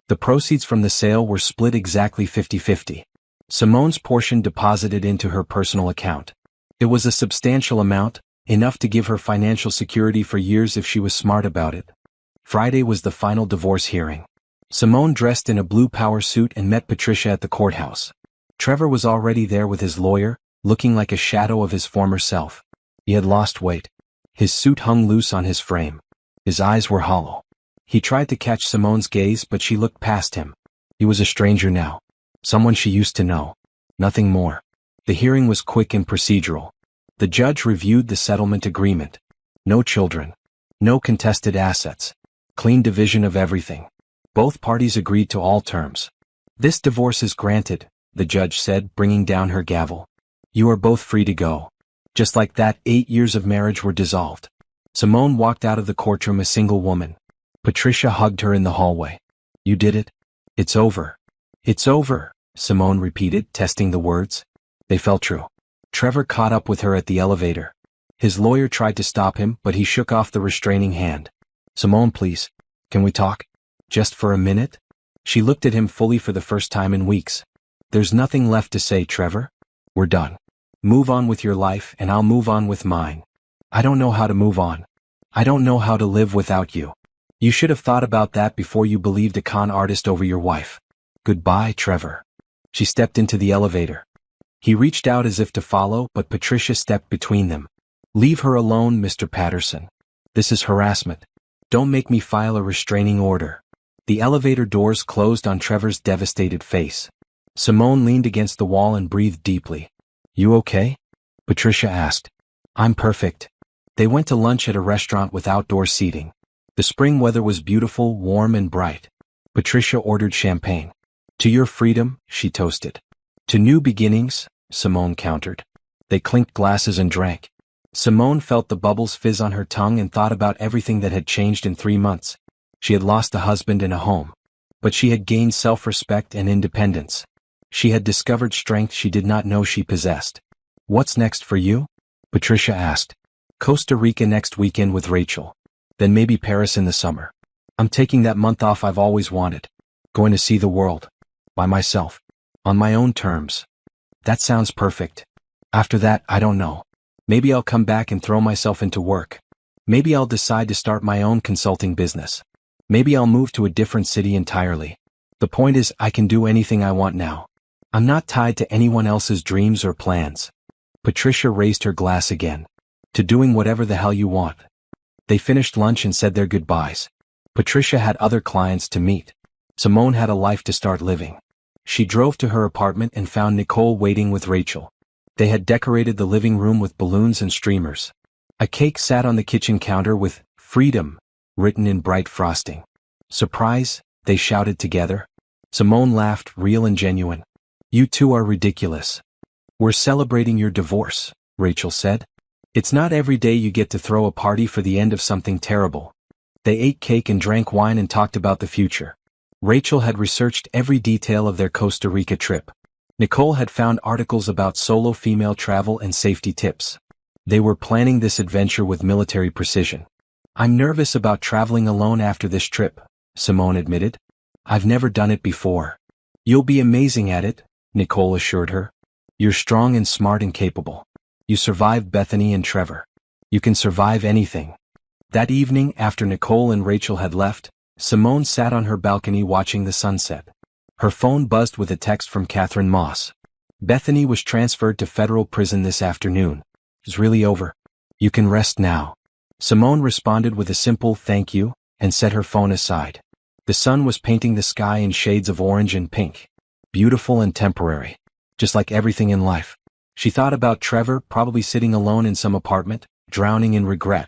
The proceeds from the sale were split exactly 50-50. Simone's portion deposited into her personal account. It was a substantial amount, enough to give her financial security for years if she was smart about it. Friday was the final divorce hearing. Simone dressed in a blue power suit and met Patricia at the courthouse. Trevor was already there with his lawyer, looking like a shadow of his former self. He had lost weight. His suit hung loose on his frame. His eyes were hollow. He tried to catch Simone's gaze, but she looked past him. He was a stranger now. Someone she used to know. Nothing more. The hearing was quick and procedural. The judge reviewed the settlement agreement. No children. No contested assets. Clean division of everything. Both parties agreed to all terms. "This divorce is granted," the judge said, bringing down her gavel. "You are both free to go." Just like that, 8 years of marriage were dissolved. Simone walked out of the courtroom a single woman. Patricia hugged her in the hallway. "You did it? It's over." "It's over," Simone repeated, testing the words. They felt true. Trevor caught up with her at the elevator. His lawyer tried to stop him, but he shook off the restraining hand. "Simone, please. Can we talk? Just for a minute?" She looked at him fully for the first time in weeks. "There's nothing left to say, Trevor. We're done. Move on with your life and I'll move on with mine. I don't know how to move on. I don't know how to live without you. You should have thought about that before you believed a con artist over your wife. Goodbye, Trevor." She stepped into the elevator. He reached out as if to follow, but Patricia stepped between them. "Leave her alone, Mr. Patterson. This is harassment. Don't make me file a restraining order." The elevator doors closed on Trevor's devastated face. Simone leaned against the wall and breathed deeply. "You okay?" Patricia asked. "I'm perfect." They went to lunch at a restaurant with outdoor seating. The spring weather was beautiful, warm and bright. Patricia ordered champagne. "To your freedom," she toasted. "To new beginnings," Simone countered. They clinked glasses and drank. Simone felt the bubbles fizz on her tongue and thought about everything that had changed in 3 months. She had lost a husband and a home. But she had gained self-respect and independence. She had discovered strength she did not know she possessed. "What's next for you?" Patricia asked. "Costa Rica next weekend with Rachel. Then maybe Paris in the summer. I'm taking that month off I've always wanted. Going to see the world. By myself. On my own terms." "That sounds perfect. After that, I don't know. Maybe I'll come back and throw myself into work. Maybe I'll decide to start my own consulting business. Maybe I'll move to a different city entirely. The point is, I can do anything I want now. I'm not tied to anyone else's dreams or plans." Patricia raised her glass again. "To doing whatever the hell you want." They finished lunch and said their goodbyes. Patricia had other clients to meet. Simone had a life to start living. She drove to her apartment and found Nicole waiting with Rachel. They had decorated the living room with balloons and streamers. A cake sat on the kitchen counter with "Freedom" written in bright frosting. "Surprise," they shouted together. Simone laughed, real and genuine. "You two are ridiculous." "We're celebrating your divorce," Rachel said. "It's not every day you get to throw a party for the end of something terrible." They ate cake and drank wine and talked about the future. Rachel had researched every detail of their Costa Rica trip. Nicole had found articles about solo female travel and safety tips. They were planning this adventure with military precision. "I'm nervous about traveling alone after this trip," Simone admitted. "I've never done it before." "You'll be amazing at it," Nicole assured her. "You're strong and smart and capable. You survived Bethany and Trevor. You can survive anything." That evening, after Nicole and Rachel had left, Simone sat on her balcony watching the sunset. Her phone buzzed with a text from Catherine Moss. Bethany was transferred to federal prison this afternoon. It's really over. You can rest now. Simone responded with a simple thank you, and set her phone aside. The sun was painting the sky in shades of orange and pink. Beautiful and temporary. Just like everything in life. She thought about Trevor, probably sitting alone in some apartment, drowning in regret.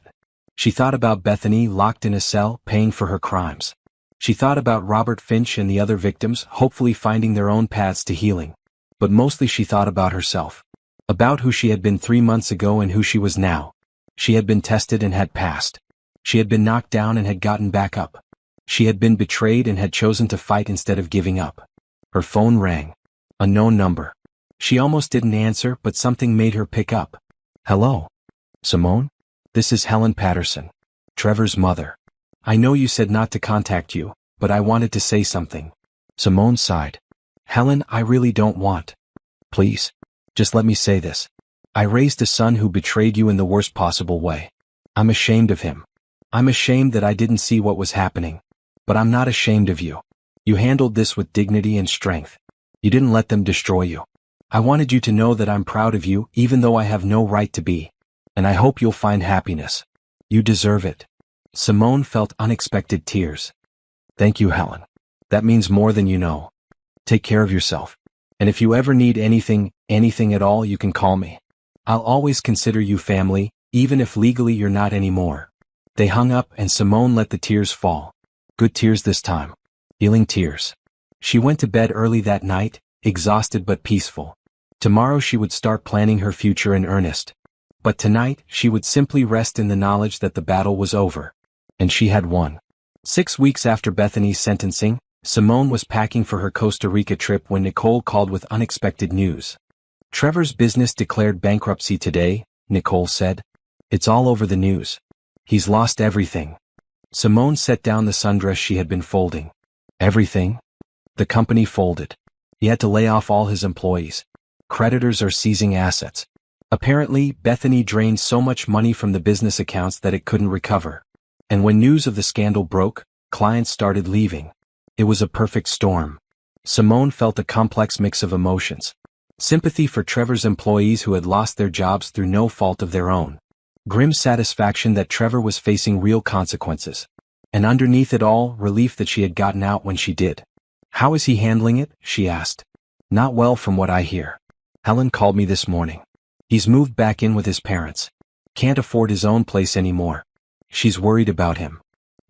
She thought about Bethany locked in a cell, paying for her crimes. She thought about Robert Finch and the other victims, hopefully finding their own paths to healing. But mostly she thought about herself. About who she had been 3 months ago and who she was now. She had been tested and had passed. She had been knocked down and had gotten back up. She had been betrayed and had chosen to fight instead of giving up. Her phone rang. A known number. She almost didn't answer, but something made her pick up. Hello? Simone? This is Helen Patterson, Trevor's mother. I know you said not to contact you, but I wanted to say something. Simone sighed. Helen, I really don't want. Please. Just let me say this. I raised a son who betrayed you in the worst possible way. I'm ashamed of him. I'm ashamed that I didn't see what was happening. But I'm not ashamed of you. You handled this with dignity and strength. You didn't let them destroy you. I wanted you to know that I'm proud of you, even though I have no right to be. And I hope you'll find happiness. You deserve it. Simone felt unexpected tears. Thank you, Helen. That means more than you know. Take care of yourself. And if you ever need anything at all, you can call me. I'll always consider you family, even if legally you're not anymore. They hung up and Simone let the tears fall. Good tears this time. Healing tears. She went to bed early that night, exhausted but peaceful. Tomorrow she would start planning her future in earnest. But tonight, she would simply rest in the knowledge that the battle was over. And she had won. 6 weeks after Bethany's sentencing, Simone was packing for her Costa Rica trip when Nicole called with unexpected news. Trevor's business declared bankruptcy today, Nicole said. It's all over the news. He's lost everything. Simone set down the sundress she had been folding. Everything? The company folded. He had to lay off all his employees. Creditors are seizing assets. Apparently, Bethany drained so much money from the business accounts that it couldn't recover. And when news of the scandal broke, clients started leaving. It was a perfect storm. Simone felt a complex mix of emotions. Sympathy for Trevor's employees who had lost their jobs through no fault of their own. Grim satisfaction that Trevor was facing real consequences. And underneath it all, relief that she had gotten out when she did. How is he handling it? She asked. Not well from what I hear. Helen called me this morning. He's moved back in with his parents. Can't afford his own place anymore. She's worried about him.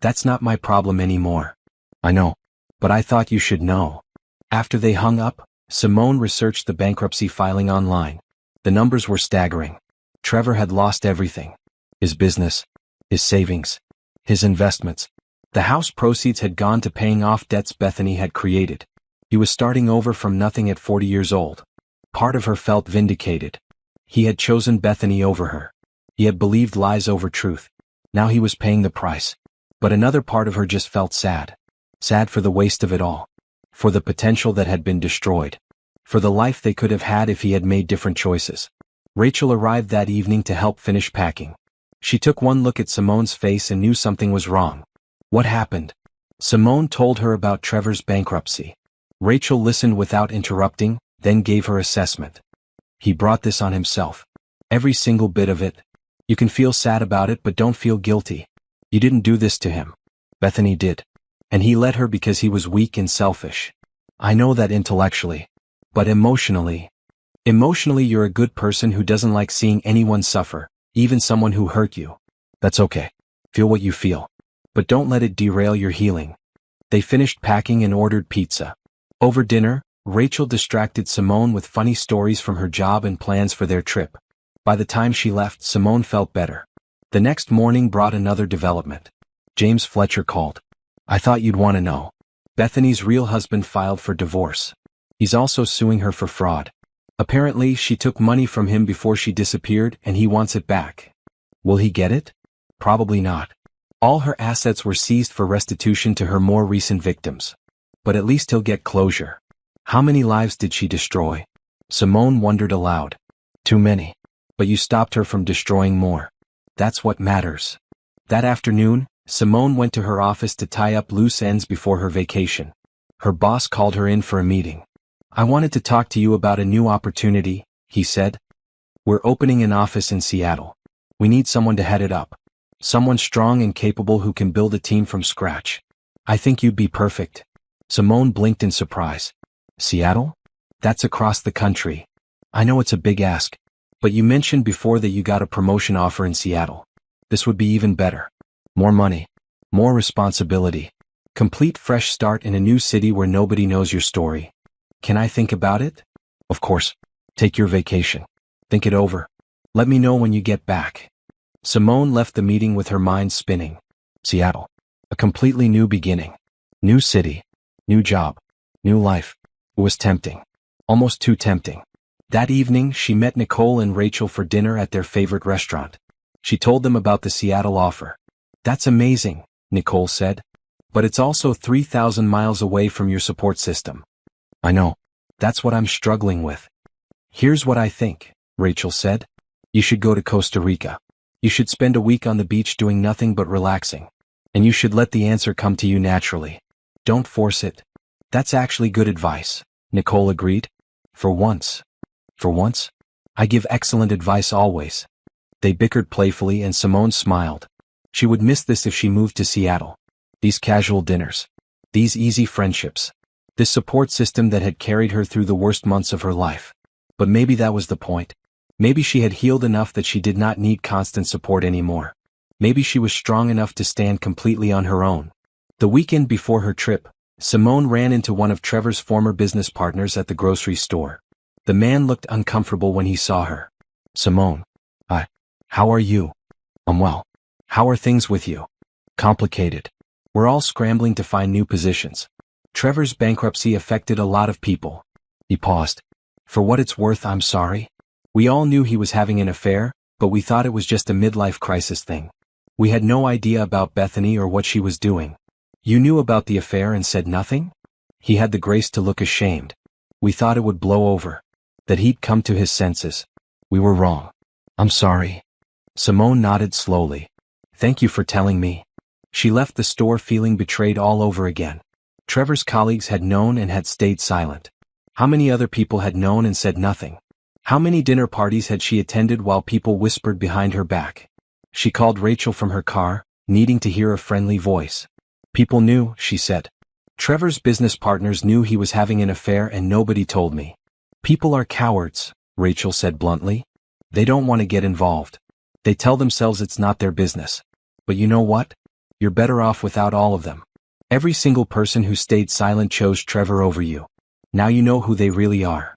That's not my problem anymore. I know. But I thought you should know. After they hung up, Simone researched the bankruptcy filing online. The numbers were staggering. Trevor had lost everything. His business. His savings. His investments. The house proceeds had gone to paying off debts Bethany had created. He was starting over from nothing at 40 years old. Part of her felt vindicated. He had chosen Bethany over her. He had believed lies over truth. Now he was paying the price. But another part of her just felt sad. Sad for the waste of it all. For the potential that had been destroyed. For the life they could have had if he had made different choices. Rachel arrived that evening to help finish packing. She took one look at Simone's face and knew something was wrong. What happened? Simone told her about Trevor's bankruptcy. Rachel listened without interrupting, then gave her assessment. He brought this on himself. Every single bit of it. You can feel sad about it, but don't feel guilty. You didn't do this to him. Bethany did. And he let her because he was weak and selfish. I know that intellectually. But emotionally. Emotionally, you're a good person who doesn't like seeing anyone suffer, even someone who hurt you. That's okay. Feel what you feel. But don't let it derail your healing. They finished packing and ordered pizza. Over dinner, Rachel distracted Simone with funny stories from her job and plans for their trip. By the time she left, Simone felt better. The next morning brought another development. James Fletcher called. I thought you'd want to know. Bethany's real husband filed for divorce. He's also suing her for fraud. Apparently, she took money from him before she disappeared and he wants it back. Will he get it? Probably not. All her assets were seized for restitution to her more recent victims. But at least he'll get closure. How many lives did she destroy? Simone wondered aloud. Too many. But you stopped her from destroying more. That's what matters. That afternoon, Simone went to her office to tie up loose ends before her vacation. Her boss called her in for a meeting. "I wanted to talk to you about a new opportunity," he said. "We're opening an office in Seattle. We need someone to head it up. Someone strong and capable who can build a team from scratch. I think you'd be perfect." Simone blinked in surprise. "Seattle? That's across the country. I know it's a big ask. But you mentioned before that you got a promotion offer in Seattle. This would be even better. More money. More responsibility. Complete fresh start in a new city where nobody knows your story. Can I think about it?" "Of course. Take your vacation. Think it over. Let me know when you get back." Simone left the meeting with her mind spinning. Seattle. A completely new beginning. New city. New job. New life. It was tempting. Almost too tempting. That evening, she met Nicole and Rachel for dinner at their favorite restaurant. She told them about the Seattle offer. "That's amazing," Nicole said. "But it's also 3,000 miles away from your support system." "I know. That's what I'm struggling with." "Here's what I think," Rachel said. "You should go to Costa Rica. You should spend a week on the beach doing nothing but relaxing. And you should let the answer come to you naturally. Don't force it." "That's actually good advice," Nicole agreed. For once. "For once? I give excellent advice always." They bickered playfully and Simone smiled. She would miss this if she moved to Seattle. These casual dinners. These easy friendships. This support system that had carried her through the worst months of her life. But maybe that was the point. Maybe she had healed enough that she did not need constant support anymore. Maybe she was strong enough to stand completely on her own. The weekend before her trip, Simone ran into one of Trevor's former business partners at the grocery store. The man looked uncomfortable when he saw her. "Simone. How are you?" Well. How are things with you?" "Complicated. We're all scrambling to find new positions. Trevor's bankruptcy affected a lot of people." He paused. "For what it's worth, I'm sorry. We all knew he was having an affair, but we thought it was just a midlife crisis thing. We had no idea about Bethany or what she was doing." "You knew about the affair and said nothing?" He had the grace to look ashamed. "We thought it would blow over. That he'd come to his senses. We were wrong. I'm sorry." Simone nodded slowly. "Thank you for telling me." She left the store feeling betrayed all over again. Trevor's colleagues had known and had stayed silent. How many other people had known and said nothing? How many dinner parties had she attended while people whispered behind her back? She called Rachel from her car, needing to hear a friendly voice. "People knew," she said. "Trevor's business partners knew he was having an affair and nobody told me." "People are cowards," Rachel said bluntly. "They don't want to get involved. They tell themselves it's not their business. But you know what? You're better off without all of them. Every single person who stayed silent chose Trevor over you. Now you know who they really are."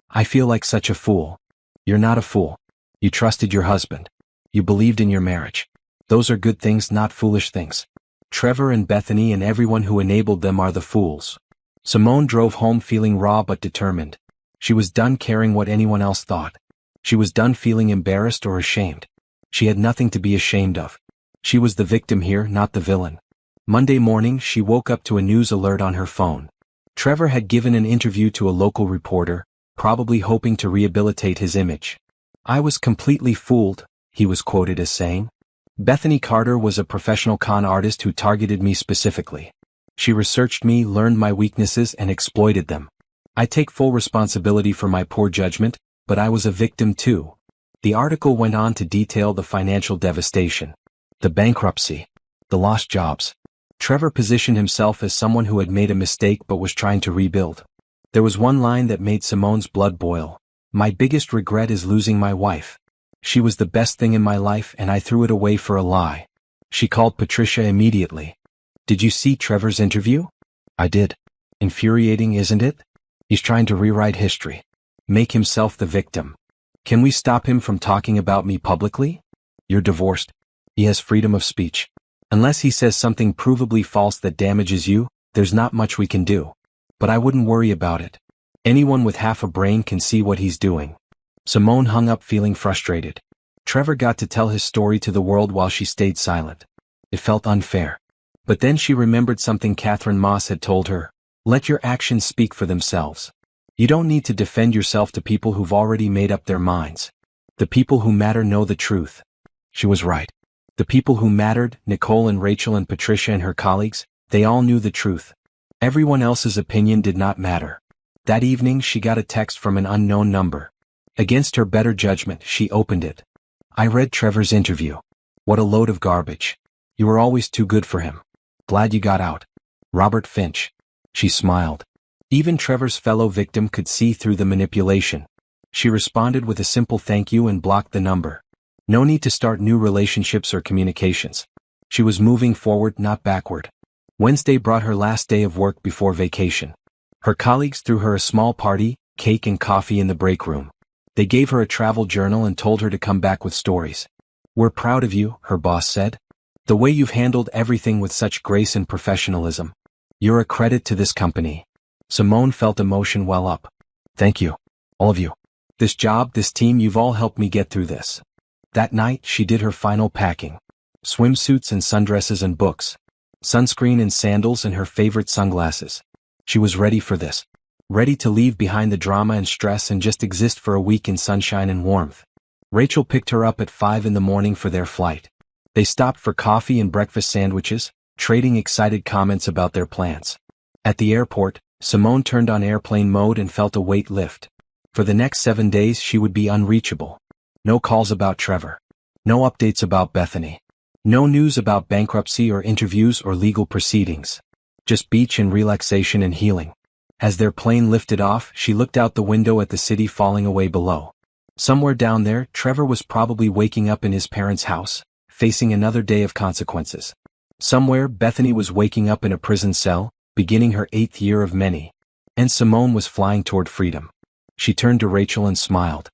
"I feel like such a fool." "You're not a fool. You trusted your husband. You believed in your marriage. Those are good things, not foolish things. Trevor and Bethany and everyone who enabled them are the fools." Simone drove home feeling raw but determined. She was done caring what anyone else thought. She was done feeling embarrassed or ashamed. She had nothing to be ashamed of. She was the victim here, not the villain. Monday morning, she woke up to a news alert on her phone. Trevor had given an interview to a local reporter, probably hoping to rehabilitate his image. "I was completely fooled," he was quoted as saying. "Bethany Carter was a professional con artist who targeted me specifically. She researched me, learned my weaknesses, and exploited them. I take full responsibility for my poor judgment, but I was a victim too." The article went on to detail the financial devastation, the bankruptcy, the lost jobs. Trevor positioned himself as someone who had made a mistake but was trying to rebuild. There was one line that made Simone's blood boil. "My biggest regret is losing my wife. She was the best thing in my life and I threw it away for a lie." She called Patricia immediately. "Did you see Trevor's interview?" "I did. Infuriating, isn't it? He's trying to rewrite history. Make himself the victim. Can we stop him from talking about me publicly? You're divorced. He has freedom of speech. Unless he says something provably false that damages you, there's not much we can do. But I wouldn't worry about it. Anyone with half a brain can see what he's doing." Simone hung up feeling frustrated. Trevor got to tell his story to the world while she stayed silent. It felt unfair. But then she remembered something Catherine Moss had told her. "Let your actions speak for themselves. You don't need to defend yourself to people who've already made up their minds. The people who matter know the truth." She was right. The people who mattered, Nicole and Rachel and Patricia and her colleagues, they all knew the truth. Everyone else's opinion did not matter. That evening she got a text from an unknown number. Against her better judgment, she opened it. I read Trevor's interview. What a load of garbage. You were always too good for him. Glad you got out. Robert Finch. She smiled. Even Trevor's fellow victim could see through the manipulation. She responded with a simple thank you and blocked the number. No need to start new relationships or communications. She was moving forward, not backward. Wednesday brought her last day of work before vacation. Her colleagues threw her a small party, cake and coffee in the break room. They gave her a travel journal and told her to come back with stories. We're proud of you, her boss said. The way you've handled everything with such grace and professionalism. You're a credit to this company. Simone felt emotion well up. Thank you. All of you. This job, this team, you've all helped me get through this. That night, she did her final packing. Swimsuits and sundresses and books. Sunscreen and sandals and her favorite sunglasses. She was ready for this. Ready to leave behind the drama and stress and just exist for a week in sunshine and warmth. Rachel picked her up at 5 in the morning for their flight. They stopped for coffee and breakfast sandwiches, trading excited comments about their plans. At the airport, Simone turned on airplane mode and felt a weight lift. For the next 7 days she would be unreachable. No calls about Trevor. No updates about Bethany. No news about bankruptcy or interviews or legal proceedings. Just beach and relaxation and healing. As their plane lifted off, she looked out the window at the city falling away below. Somewhere down there, Trevor was probably waking up in his parents' house, facing another day of consequences. Somewhere, Bethany was waking up in a prison cell, beginning her 8th year of many. And Simone was flying toward freedom. She turned to Rachel and smiled.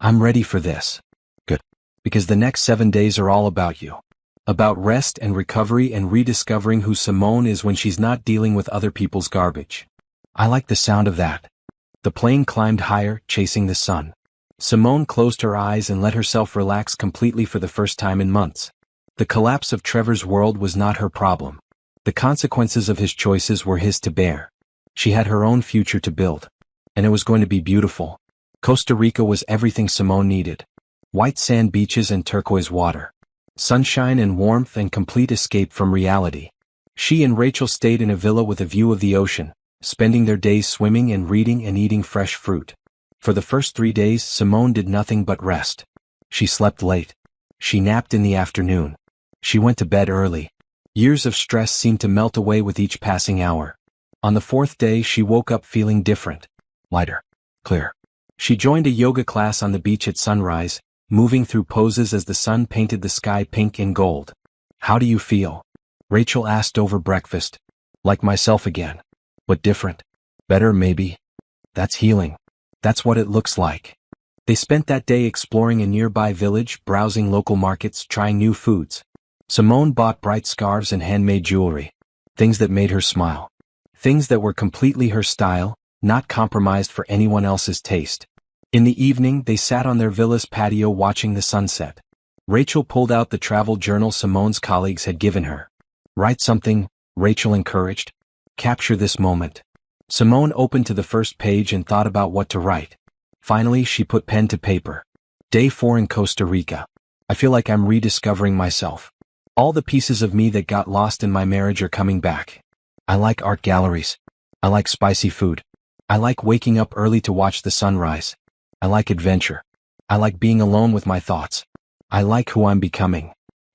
I'm ready for this. Good. Because the next 7 days are all about you. About rest and recovery and rediscovering who Simone is when she's not dealing with other people's garbage. I like the sound of that. The plane climbed higher, chasing the sun. Simone closed her eyes and let herself relax completely for the first time in months. The collapse of Trevor's world was not her problem. The consequences of his choices were his to bear. She had her own future to build. And it was going to be beautiful. Costa Rica was everything Simone needed. White sand beaches and turquoise water. Sunshine and warmth and complete escape from reality. She and Rachel stayed in a villa with a view of the ocean, spending their days swimming and reading and eating fresh fruit. For the first 3 days, Simone did nothing but rest. She slept late. She napped in the afternoon. She went to bed early. Years of stress seemed to melt away with each passing hour. On the 4th day, she woke up feeling different. Lighter. Clear. She joined a yoga class on the beach at sunrise, moving through poses as the sun painted the sky pink and gold. How do you feel? Rachel asked over breakfast. Like myself again. But different. Better maybe. That's healing. That's what it looks like. They spent that day exploring a nearby village, browsing local markets, trying new foods. Simone bought bright scarves and handmade jewelry. Things that made her smile. Things that were completely her style, not compromised for anyone else's taste. In the evening, they sat on their villa's patio watching the sunset. Rachel pulled out the travel journal Simone's colleagues had given her. Write something, Rachel encouraged. Capture this moment. Simone opened to the first page and thought about what to write. Finally, she put pen to paper. Day 4 in Costa Rica. I feel like I'm rediscovering myself. All the pieces of me that got lost in my marriage are coming back. I like art galleries. I like spicy food. I like waking up early to watch the sunrise. I like adventure. I like being alone with my thoughts. I like who I'm becoming.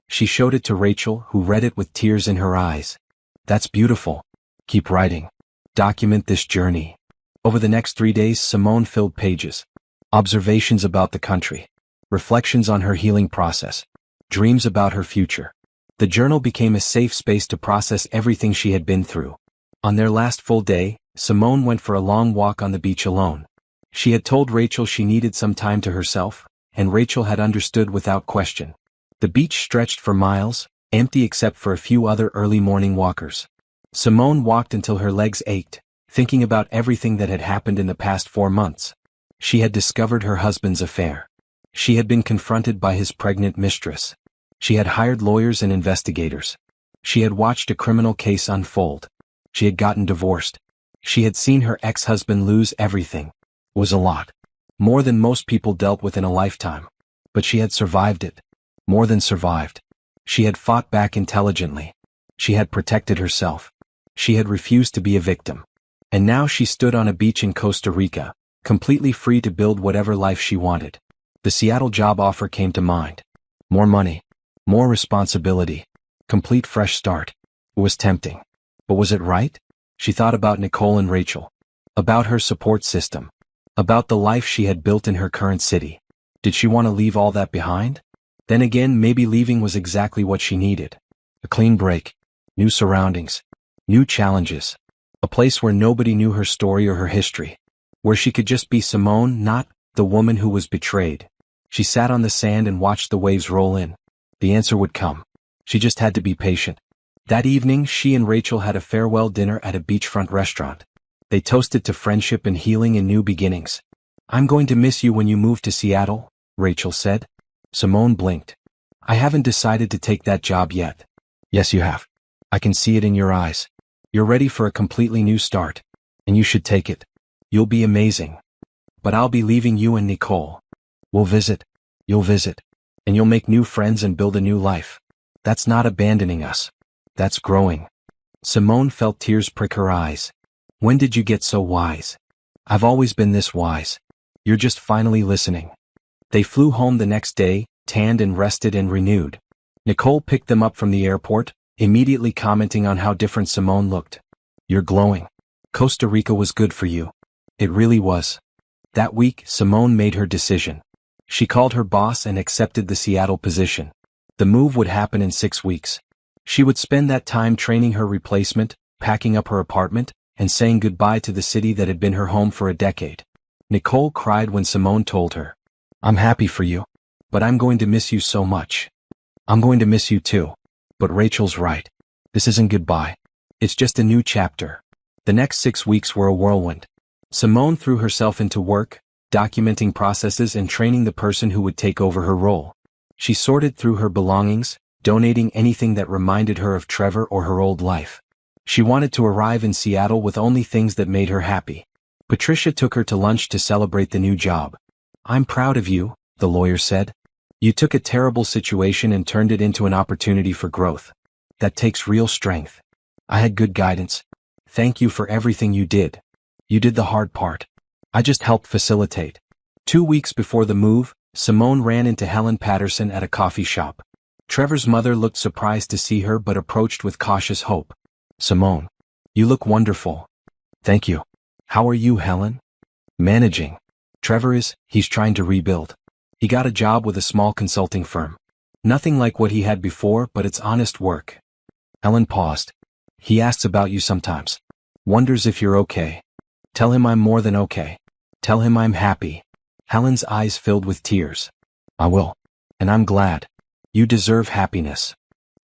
She showed it to Rachel, who read it with tears in her eyes. That's beautiful. Keep writing. Document this journey. Over the next 3 days, Simone filled pages. Observations about the country. Reflections on her healing process. Dreams about her future. The journal became a safe space to process everything she had been through. On their last full day, Simone went for a long walk on the beach alone. She had told Rachel she needed some time to herself, and Rachel had understood without question. The beach stretched for miles, empty except for a few other early morning walkers. Simone walked until her legs ached, thinking about everything that had happened in the past 4 months. She had discovered her husband's affair. She had been confronted by his pregnant mistress. She had hired lawyers and investigators. She had watched a criminal case unfold. She had gotten divorced. She had seen her ex-husband lose everything. It was a lot. More than most people dealt with in a lifetime. But she had survived it. More than survived. She had fought back intelligently. She had protected herself. She had refused to be a victim. And now she stood on a beach in Costa Rica, completely free to build whatever life she wanted. The Seattle job offer came to mind. More money. More responsibility. Complete fresh start. It was tempting. But was it right? She thought about Nicole and Rachel. About her support system. About the life she had built in her current city. Did she want to leave all that behind? Then again, maybe leaving was exactly what she needed. A clean break. New surroundings. New challenges. A place where nobody knew her story or her history. Where she could just be Simone, not the woman who was betrayed. She sat on the sand and watched the waves roll in. The answer would come. She just had to be patient. That evening, she and Rachel had a farewell dinner at a beachfront restaurant. They toasted to friendship and healing and new beginnings. "I'm going to miss you when you move to Seattle," Rachel said. Simone blinked. "I haven't decided to take that job yet." "Yes, you have. I can see it in your eyes. You're ready for a completely new start. And you should take it. You'll be amazing. But I'll be leaving you and Nicole. We'll visit. You'll visit. And you'll make new friends and build a new life. That's not abandoning us. That's growing." Simone felt tears prick her eyes. "When did you get so wise?" "I've always been this wise. You're just finally listening." They flew home the next day, tanned and rested and renewed. Nicole picked them up from the airport, immediately commenting on how different Simone looked. "You're glowing. Costa Rica was good for you." It really was. That week, Simone made her decision. She called her boss and accepted the Seattle position. The move would happen in 6 weeks. She would spend that time training her replacement, packing up her apartment, and saying goodbye to the city that had been her home for a decade. Nicole cried when Simone told her, "I'm happy for you, but I'm going to miss you so much." "I'm going to miss you too." But Rachel's right. This isn't goodbye. It's just a new chapter. The next 6 weeks were a whirlwind. Simone threw herself into work, documenting processes and training the person who would take over her role. She sorted through her belongings, donating anything that reminded her of Trevor or her old life. She wanted to arrive in Seattle with only things that made her happy. Patricia took her to lunch to celebrate the new job. "I'm proud of you," the lawyer said. "You took a terrible situation and turned it into an opportunity for growth. That takes real strength. I had good guidance. Thank you for everything you did. You did the hard part. I just helped facilitate." 2 weeks before the move, Simone ran into Helen Patterson at a coffee shop. Trevor's mother looked surprised to see her but approached with cautious hope. "Simone, you look wonderful." "Thank you. How are you, Helen?" "Managing. Trevor he's trying to rebuild. He got a job with a small consulting firm. Nothing like what he had before, but it's honest work." Helen paused. "He asks about you sometimes. Wonders if you're okay. Tell him I'm more than okay. Tell him I'm happy." Helen's eyes filled with tears. "I will. And I'm glad. You deserve happiness."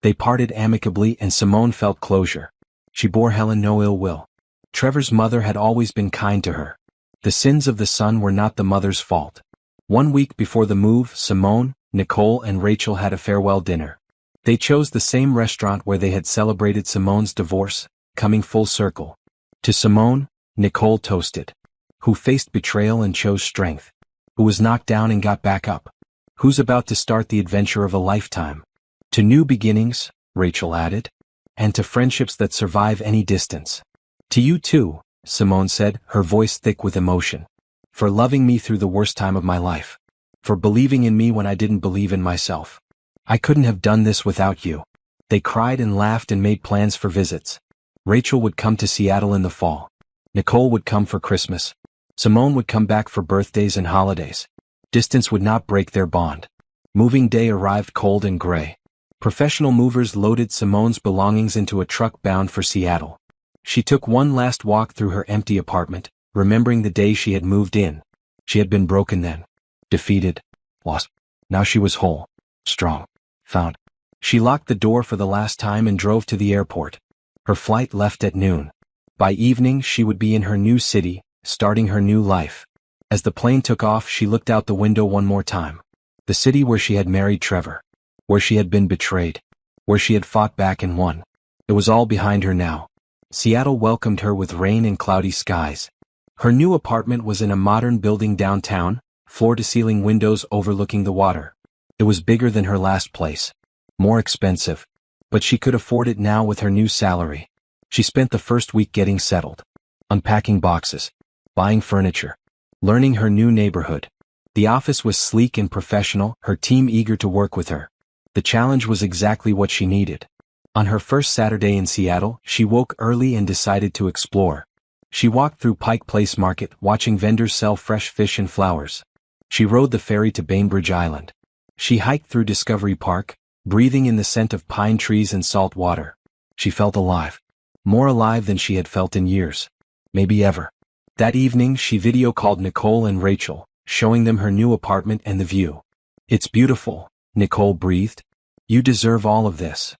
They parted amicably and Simone felt closure. She bore Helen no ill will. Trevor's mother had always been kind to her. The sins of the son were not the mother's fault. 1 week before the move, Simone, Nicole and Rachel had a farewell dinner. They chose the same restaurant where they had celebrated Simone's divorce, coming full circle. To Simone, Nicole toasted. Who faced betrayal and chose strength. Who was knocked down and got back up. Who's about to start the adventure of a lifetime. To new beginnings, Rachel added. And to friendships that survive any distance. "To you too," Simone said, her voice thick with emotion. "For loving me through the worst time of my life. For believing in me when I didn't believe in myself. I couldn't have done this without you." They cried and laughed and made plans for visits. Rachel would come to Seattle in the fall. Nicole would come for Christmas. Simone would come back for birthdays and holidays. Distance would not break their bond. Moving day arrived cold and gray. Professional movers loaded Simone's belongings into a truck bound for Seattle. She took one last walk through her empty apartment, remembering the day she had moved in. She had been broken then. Defeated. Lost. Now she was whole. Strong. Found. She locked the door for the last time and drove to the airport. Her flight left at noon. By evening she would be in her new city, starting her new life. As the plane took off, she looked out the window one more time. The city where she had married Trevor. Where she had been betrayed. Where she had fought back and won. It was all behind her now. Seattle welcomed her with rain and cloudy skies. Her new apartment was in a modern building downtown, floor-to-ceiling windows overlooking the water. It was bigger than her last place. More expensive. But she could afford it now with her new salary. She spent the first week getting settled. Unpacking boxes. Buying furniture. Learning her new neighborhood. The office was sleek and professional, her team eager to work with her. The challenge was exactly what she needed. On her first Saturday in Seattle, she woke early and decided to explore. She walked through Pike Place Market, watching vendors sell fresh fish and flowers. She rode the ferry to Bainbridge Island. She hiked through Discovery Park, breathing in the scent of pine trees and salt water. She felt alive. More alive than she had felt in years. Maybe ever. That evening she video called Nicole and Rachel, showing them her new apartment and the view. "It's beautiful," Nicole breathed. "You deserve all of this."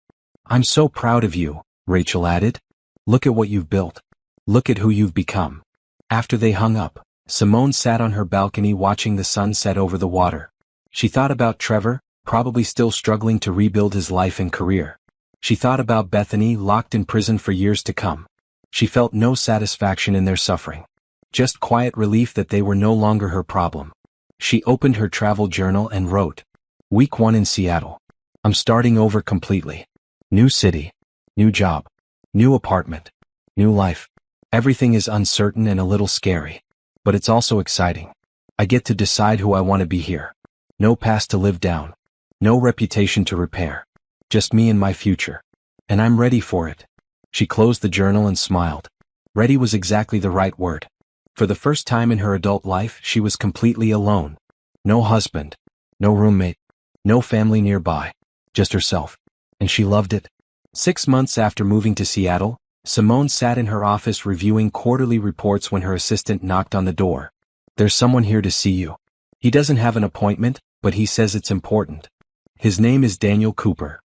"I'm so proud of you," Rachel added. "Look at what you've built. Look at who you've become." After they hung up, Simone sat on her balcony watching the sun set over the water. She thought about Trevor, probably still struggling to rebuild his life and career. She thought about Bethany, locked in prison for years to come. She felt no satisfaction in their suffering. Just quiet relief that they were no longer her problem. She opened her travel journal and wrote, "Week 1 in Seattle. I'm starting over completely. New city. New job. New apartment. New life. Everything is uncertain and a little scary. But it's also exciting. I get to decide who I want to be here. No past to live down. No reputation to repair. Just me and my future. And I'm ready for it." She closed the journal and smiled. Ready was exactly the right word. For the first time in her adult life, she was completely alone. No husband. No roommate. No family nearby. Just herself. And she loved it. 6 months after moving to Seattle, Simone sat in her office reviewing quarterly reports when her assistant knocked on the door. "There's someone here to see you. He doesn't have an appointment, but he says it's important. His name is Daniel Cooper."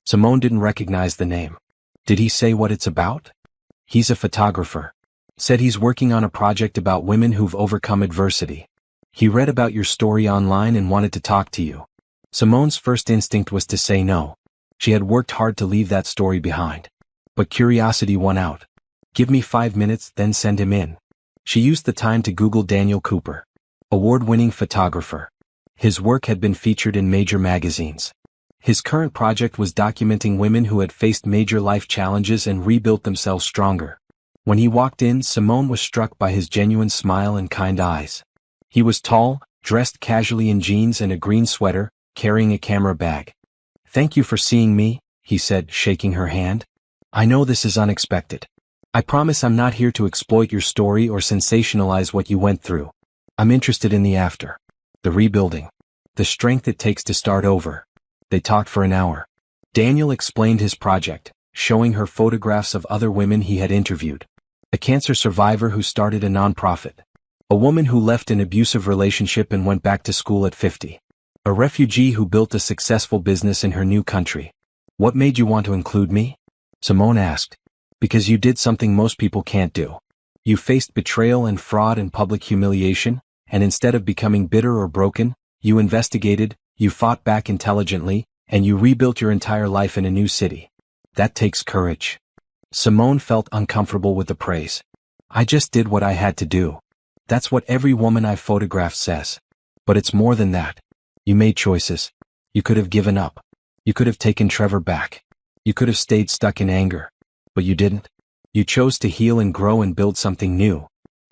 Simone didn't recognize the name. "Did he say what it's about?" "He's a photographer. Said he's working on a project about women who've overcome adversity. He read about your story online and wanted to talk to you." Simone's first instinct was to say no. She had worked hard to leave that story behind. But curiosity won out. "Give me 5 minutes, then send him in." She used the time to Google Daniel Cooper. Award-winning photographer. His work had been featured in major magazines. His current project was documenting women who had faced major life challenges and rebuilt themselves stronger. When he walked in, Simone was struck by his genuine smile and kind eyes. He was tall, dressed casually in jeans and a green sweater, carrying a camera bag. "Thank you for seeing me," he said, shaking her hand. "I know this is unexpected. I promise I'm not here to exploit your story or sensationalize what you went through. I'm interested in the after. The rebuilding. The strength it takes to start over." They talked for an hour. Daniel explained his project, showing her photographs of other women he had interviewed. A cancer survivor who started a nonprofit. A woman who left an abusive relationship and went back to school at 50. A refugee who built a successful business in her new country. "What made you want to include me?" Simone asked. "Because you did something most people can't do. You faced betrayal and fraud and public humiliation, and instead of becoming bitter or broken, you investigated, you fought back intelligently, and you rebuilt your entire life in a new city. That takes courage." Simone felt uncomfortable with the praise. "I just did what I had to do. That's what every woman I've photographed says. But it's more than that. You made choices. You could have given up. You could have taken Trevor back. You could have stayed stuck in anger. But you didn't. You chose to heal and grow and build something new."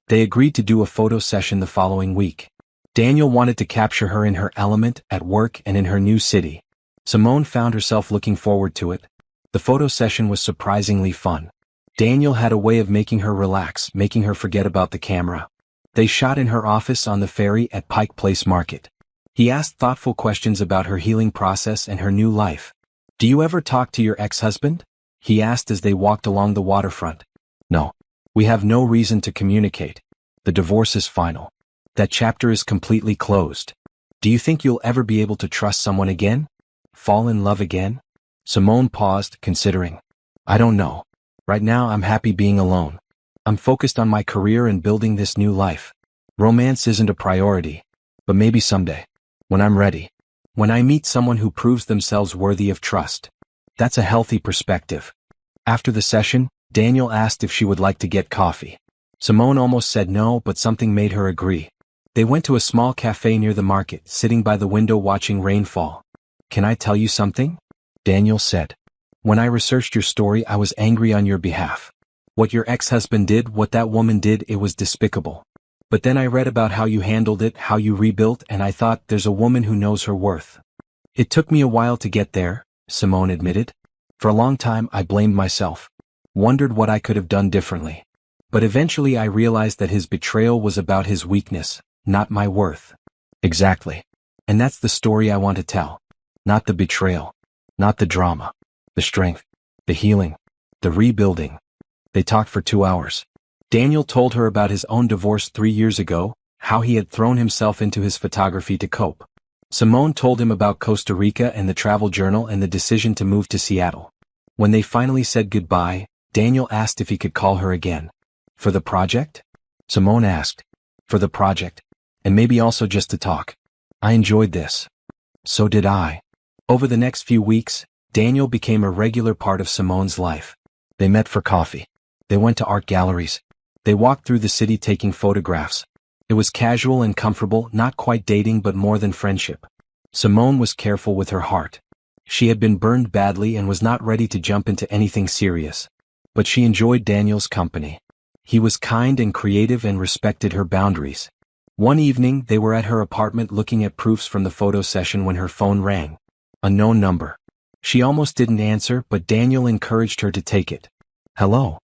They agreed to do a photo session the following week. Daniel wanted to capture her in her element, at work and in her new city. Simone found herself looking forward to it. The photo session was surprisingly fun. Daniel had a way of making her relax, making her forget about the camera. They shot in her office on the ferry at Pike Place Market. He asked thoughtful questions about her healing process and her new life. "Do you ever talk to your ex-husband?" he asked as they walked along the waterfront. "No. We have no reason to communicate. The divorce is final. That chapter is completely closed. Do you think you'll ever be able to trust someone again? Fall in love again?" Simone paused, considering. "I don't know. Right now I'm happy being alone. I'm focused on my career and building this new life. Romance isn't a priority. But maybe someday. When I'm ready. When I meet someone who proves themselves worthy of trust." That's a healthy perspective. After the session, Daniel asked if she would like to get coffee. Simone almost said no, but something made her agree. They went to a small cafe near the market, sitting by the window watching rain fall. "Can I tell you something?" Daniel said. When I researched your story, I was angry on your behalf. What your ex-husband did, what that woman did, it was despicable. But then I read about how you handled it, how you rebuilt, and I thought, there's a woman who knows her worth. It took me a while to get there, Simone admitted. For a long time I blamed myself. Wondered what I could have done differently. But eventually I realized that his betrayal was about his weakness, not my worth. Exactly. And that's the story I want to tell. Not the betrayal. Not the drama. The strength. The healing. The rebuilding. They talked for 2 hours. Daniel told her about his own divorce 3 years ago, how he had thrown himself into his photography to cope. Simone told him about Costa Rica and the travel journal and the decision to move to Seattle. When they finally said goodbye, Daniel asked if he could call her again. For the project? Simone asked. For the project. And maybe also just to talk. I enjoyed this. So did I. Over the next few weeks, Daniel became a regular part of Simone's life. They met for coffee. They went to art galleries. They walked through the city taking photographs. It was casual and comfortable, not quite dating but more than friendship. Simone was careful with her heart. She had been burned badly and was not ready to jump into anything serious. But she enjoyed Daniel's company. He was kind and creative and respected her boundaries. One evening they were at her apartment looking at proofs from the photo session when her phone rang. A known number. She almost didn't answer, but Daniel encouraged her to take it. Hello.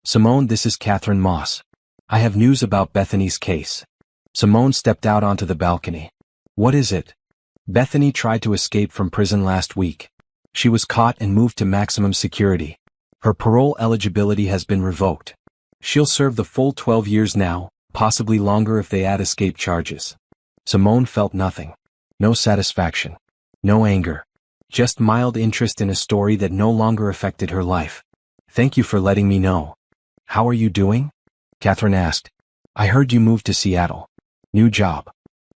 Simone, this is Catherine Moss. I have news about Bethany's case. Simone stepped out onto the balcony. What is it? Bethany tried to escape from prison last week. She was caught and moved to maximum security. Her parole eligibility has been revoked. She'll serve the full 12 years now, possibly longer if they add escape charges. Simone felt nothing. No satisfaction. No anger. Just mild interest in a story that no longer affected her life. Thank you for letting me know. How are you doing? Catherine asked. I heard you moved to Seattle. New job.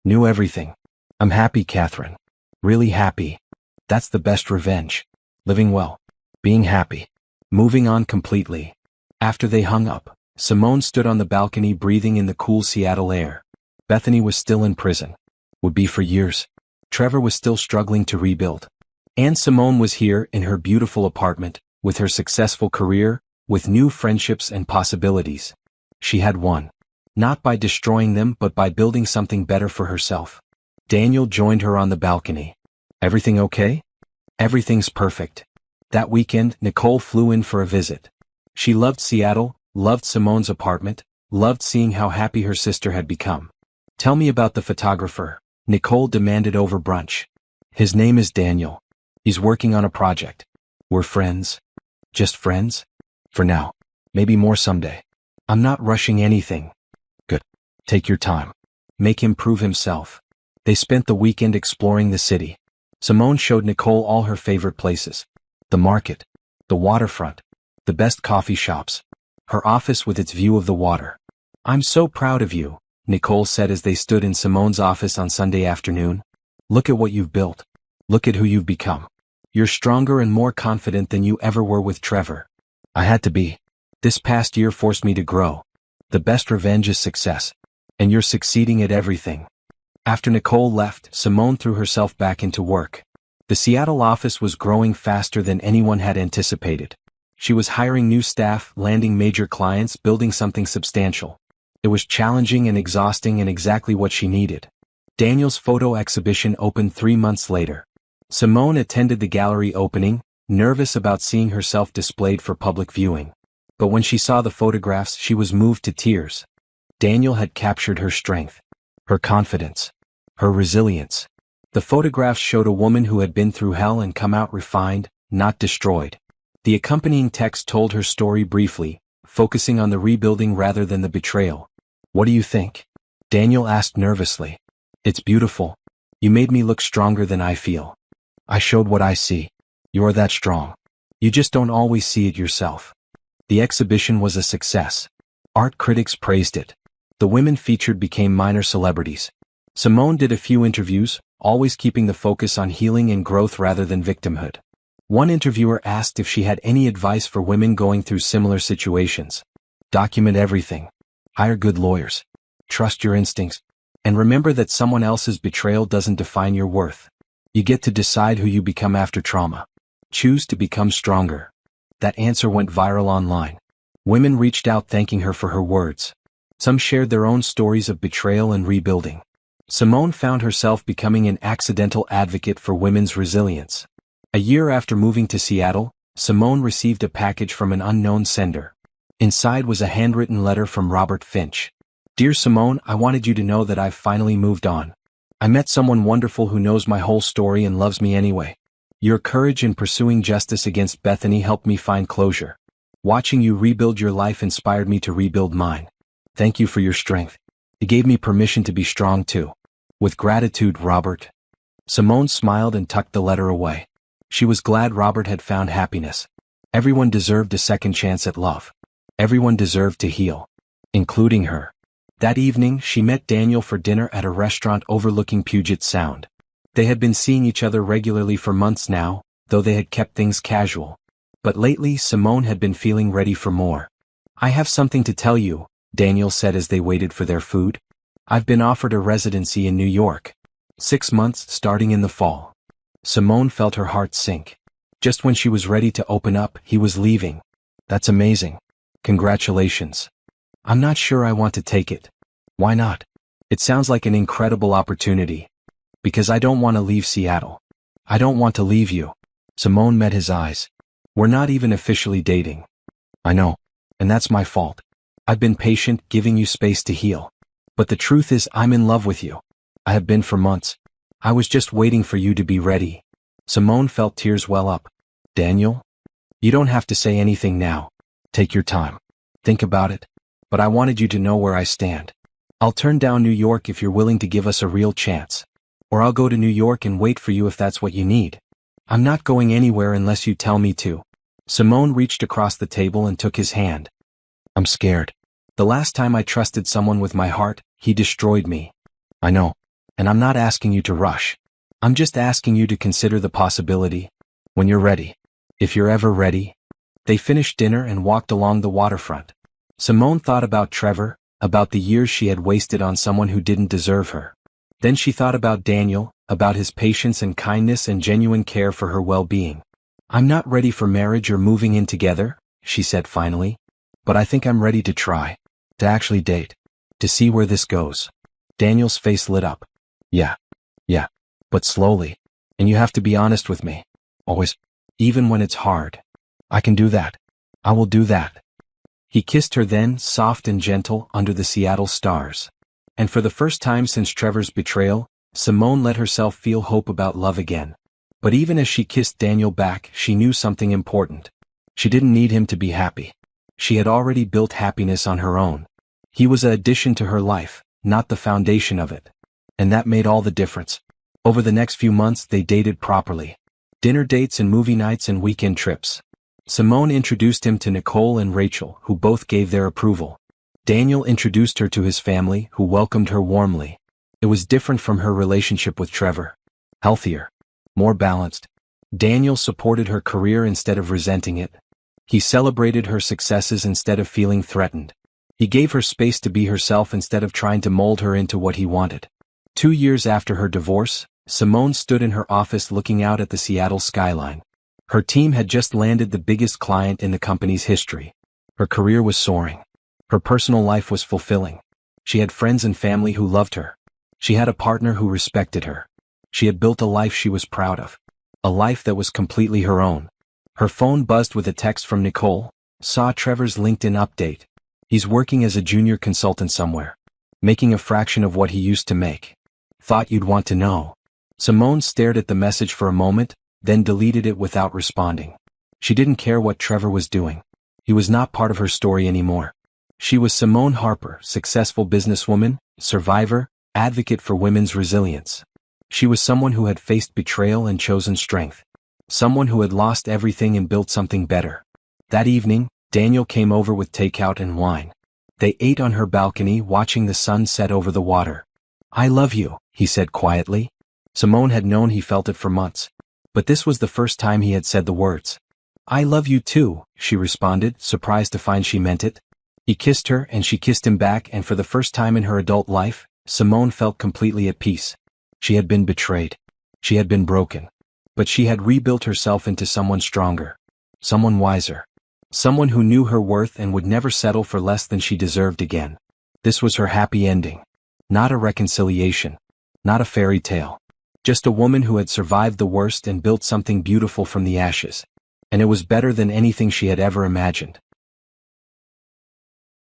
New everything. I'm happy, Catherine. Really happy. That's the best revenge. Living well. Being happy. Moving on completely. After they hung up, Simone stood on the balcony breathing in the cool Seattle air. Bethany was still in prison. Would be for years. Trevor was still struggling to rebuild. And Simone was here in her beautiful apartment, with her successful career, with new friendships and possibilities. She had won. Not by destroying them but by building something better for herself. Daniel joined her on the balcony. Everything okay? Everything's perfect. That weekend, Nicole flew in for a visit. She loved Seattle, loved Simone's apartment, loved seeing how happy her sister had become. Tell me about the photographer, Nicole demanded over brunch. His name is Daniel. He's working on a project. We're friends. Just friends? For now. Maybe more someday. I'm not rushing anything. Good. Take your time. Make him prove himself. They spent the weekend exploring the city. Simone showed Nicole all her favorite places. The market. The waterfront. The best coffee shops. Her office with its view of the water. I'm so proud of you, Nicole said as they stood in Simone's office on Sunday afternoon. Look at what you've built. Look at who you've become. You're stronger and more confident than you ever were with Trevor. I had to be. This past year forced me to grow. The best revenge is success. And you're succeeding at everything. After Nicole left, Simone threw herself back into work. The Seattle office was growing faster than anyone had anticipated. She was hiring new staff, landing major clients, building something substantial. It was challenging and exhausting and exactly what she needed. Daniel's photo exhibition opened 3 months later. Simone attended the gallery opening, nervous about seeing herself displayed for public viewing. But when she saw the photographs, she was moved to tears. Daniel had captured her strength, her confidence, her resilience. The photographs showed a woman who had been through hell and come out refined, not destroyed. The accompanying text told her story briefly, focusing on the rebuilding rather than the betrayal. What do you think? Daniel asked nervously. It's beautiful. You made me look stronger than I feel. I showed what I see. You're that strong. You just don't always see it yourself. The exhibition was a success. Art critics praised it. The women featured became minor celebrities. Simone did a few interviews, always keeping the focus on healing and growth rather than victimhood. One interviewer asked if she had any advice for women going through similar situations. Document everything. Hire good lawyers. Trust your instincts. And remember that someone else's betrayal doesn't define your worth. You get to decide who you become after trauma. Choose to become stronger. That answer went viral online. Women reached out thanking her for her words. Some shared their own stories of betrayal and rebuilding. Simone found herself becoming an accidental advocate for women's resilience. A year after moving to Seattle, Simone received a package from an unknown sender. Inside was a handwritten letter from Robert Finch. Dear Simone, I wanted you to know that I've finally moved on. I met someone wonderful who knows my whole story and loves me anyway. Your courage in pursuing justice against Bethany helped me find closure. Watching you rebuild your life inspired me to rebuild mine. Thank you for your strength. It gave me permission to be strong too. With gratitude, Robert. Simone smiled and tucked the letter away. She was glad Robert had found happiness. Everyone deserved a second chance at love. Everyone deserved to heal. Including her. That evening, she met Daniel for dinner at a restaurant overlooking Puget Sound. They had been seeing each other regularly for months now, though they had kept things casual. But lately, Simone had been feeling ready for more. I have something to tell you, Daniel said as they waited for their food. I've been offered a residency in New York. 6 months starting in the fall. Simone felt her heart sink. Just when she was ready to open up, he was leaving. That's amazing. Congratulations. I'm not sure I want to take it. Why not? It sounds like an incredible opportunity. Because I don't want to leave Seattle. I don't want to leave you. Simone met his eyes. We're not even officially dating. I know. And that's my fault. I've been patient, giving you space to heal. But the truth is, I'm in love with you. I have been for months. I was just waiting for you to be ready. Simone felt tears well up. Daniel? You don't have to say anything now. Take your time. Think about it. But I wanted you to know where I stand. I'll turn down New York if you're willing to give us a real chance. Or I'll go to New York and wait for you if that's what you need. I'm not going anywhere unless you tell me to. Simone reached across the table and took his hand. I'm scared. The last time I trusted someone with my heart, he destroyed me. I know. And I'm not asking you to rush. I'm just asking you to consider the possibility. When you're ready. If you're ever ready. They finished dinner and walked along the waterfront. Simone thought about Trevor, about the years she had wasted on someone who didn't deserve her. Then she thought about Daniel, about his patience and kindness and genuine care for her well-being. I'm not ready for marriage or moving in together, she said finally. But I think I'm ready to try. To actually date. To see where this goes. Daniel's face lit up. Yeah. But slowly. And you have to be honest with me. Always. Even when it's hard. I can do that. I will do that. He kissed her then, soft and gentle, under the Seattle stars. And for the first time since Trevor's betrayal, Simone let herself feel hope about love again. But even as she kissed Daniel back, she knew something important. She didn't need him to be happy. She had already built happiness on her own. He was an addition to her life, not the foundation of it. And that made all the difference. Over the next few months they dated properly. Dinner dates and movie nights and weekend trips. Simone introduced him to Nicole and Rachel, who both gave their approval. Daniel introduced her to his family, who welcomed her warmly. It was different from her relationship with Trevor. Healthier. More balanced. Daniel supported her career instead of resenting it. He celebrated her successes instead of feeling threatened. He gave her space to be herself instead of trying to mold her into what he wanted. 2 years after her divorce, Simone stood in her office looking out at the Seattle skyline. Her team had just landed the biggest client in the company's history. Her career was soaring. Her personal life was fulfilling. She had friends and family who loved her. She had a partner who respected her. She had built a life she was proud of. A life that was completely her own. Her phone buzzed with a text from Nicole. Saw Trevor's LinkedIn update. He's working as a junior consultant somewhere. Making a fraction of what he used to make. Thought you'd want to know. Simone stared at the message for a moment, then deleted it without responding. She didn't care what Trevor was doing. He was not part of her story anymore. She was Simone Harper, successful businesswoman, survivor, advocate for women's resilience. She was someone who had faced betrayal and chosen strength. Someone who had lost everything and built something better. That evening, Daniel came over with takeout and wine. They ate on her balcony, watching the sun set over the water. I love you, he said quietly. Simone had known he felt it for months. But this was the first time he had said the words. I love you too, she responded, surprised to find she meant it. He kissed her and she kissed him back, and for the first time in her adult life, Simone felt completely at peace. She had been betrayed. She had been broken. But she had rebuilt herself into someone stronger. Someone wiser. Someone who knew her worth and would never settle for less than she deserved again. This was her happy ending. Not a reconciliation. Not a fairy tale. Just a woman who had survived the worst and built something beautiful from the ashes. And it was better than anything she had ever imagined.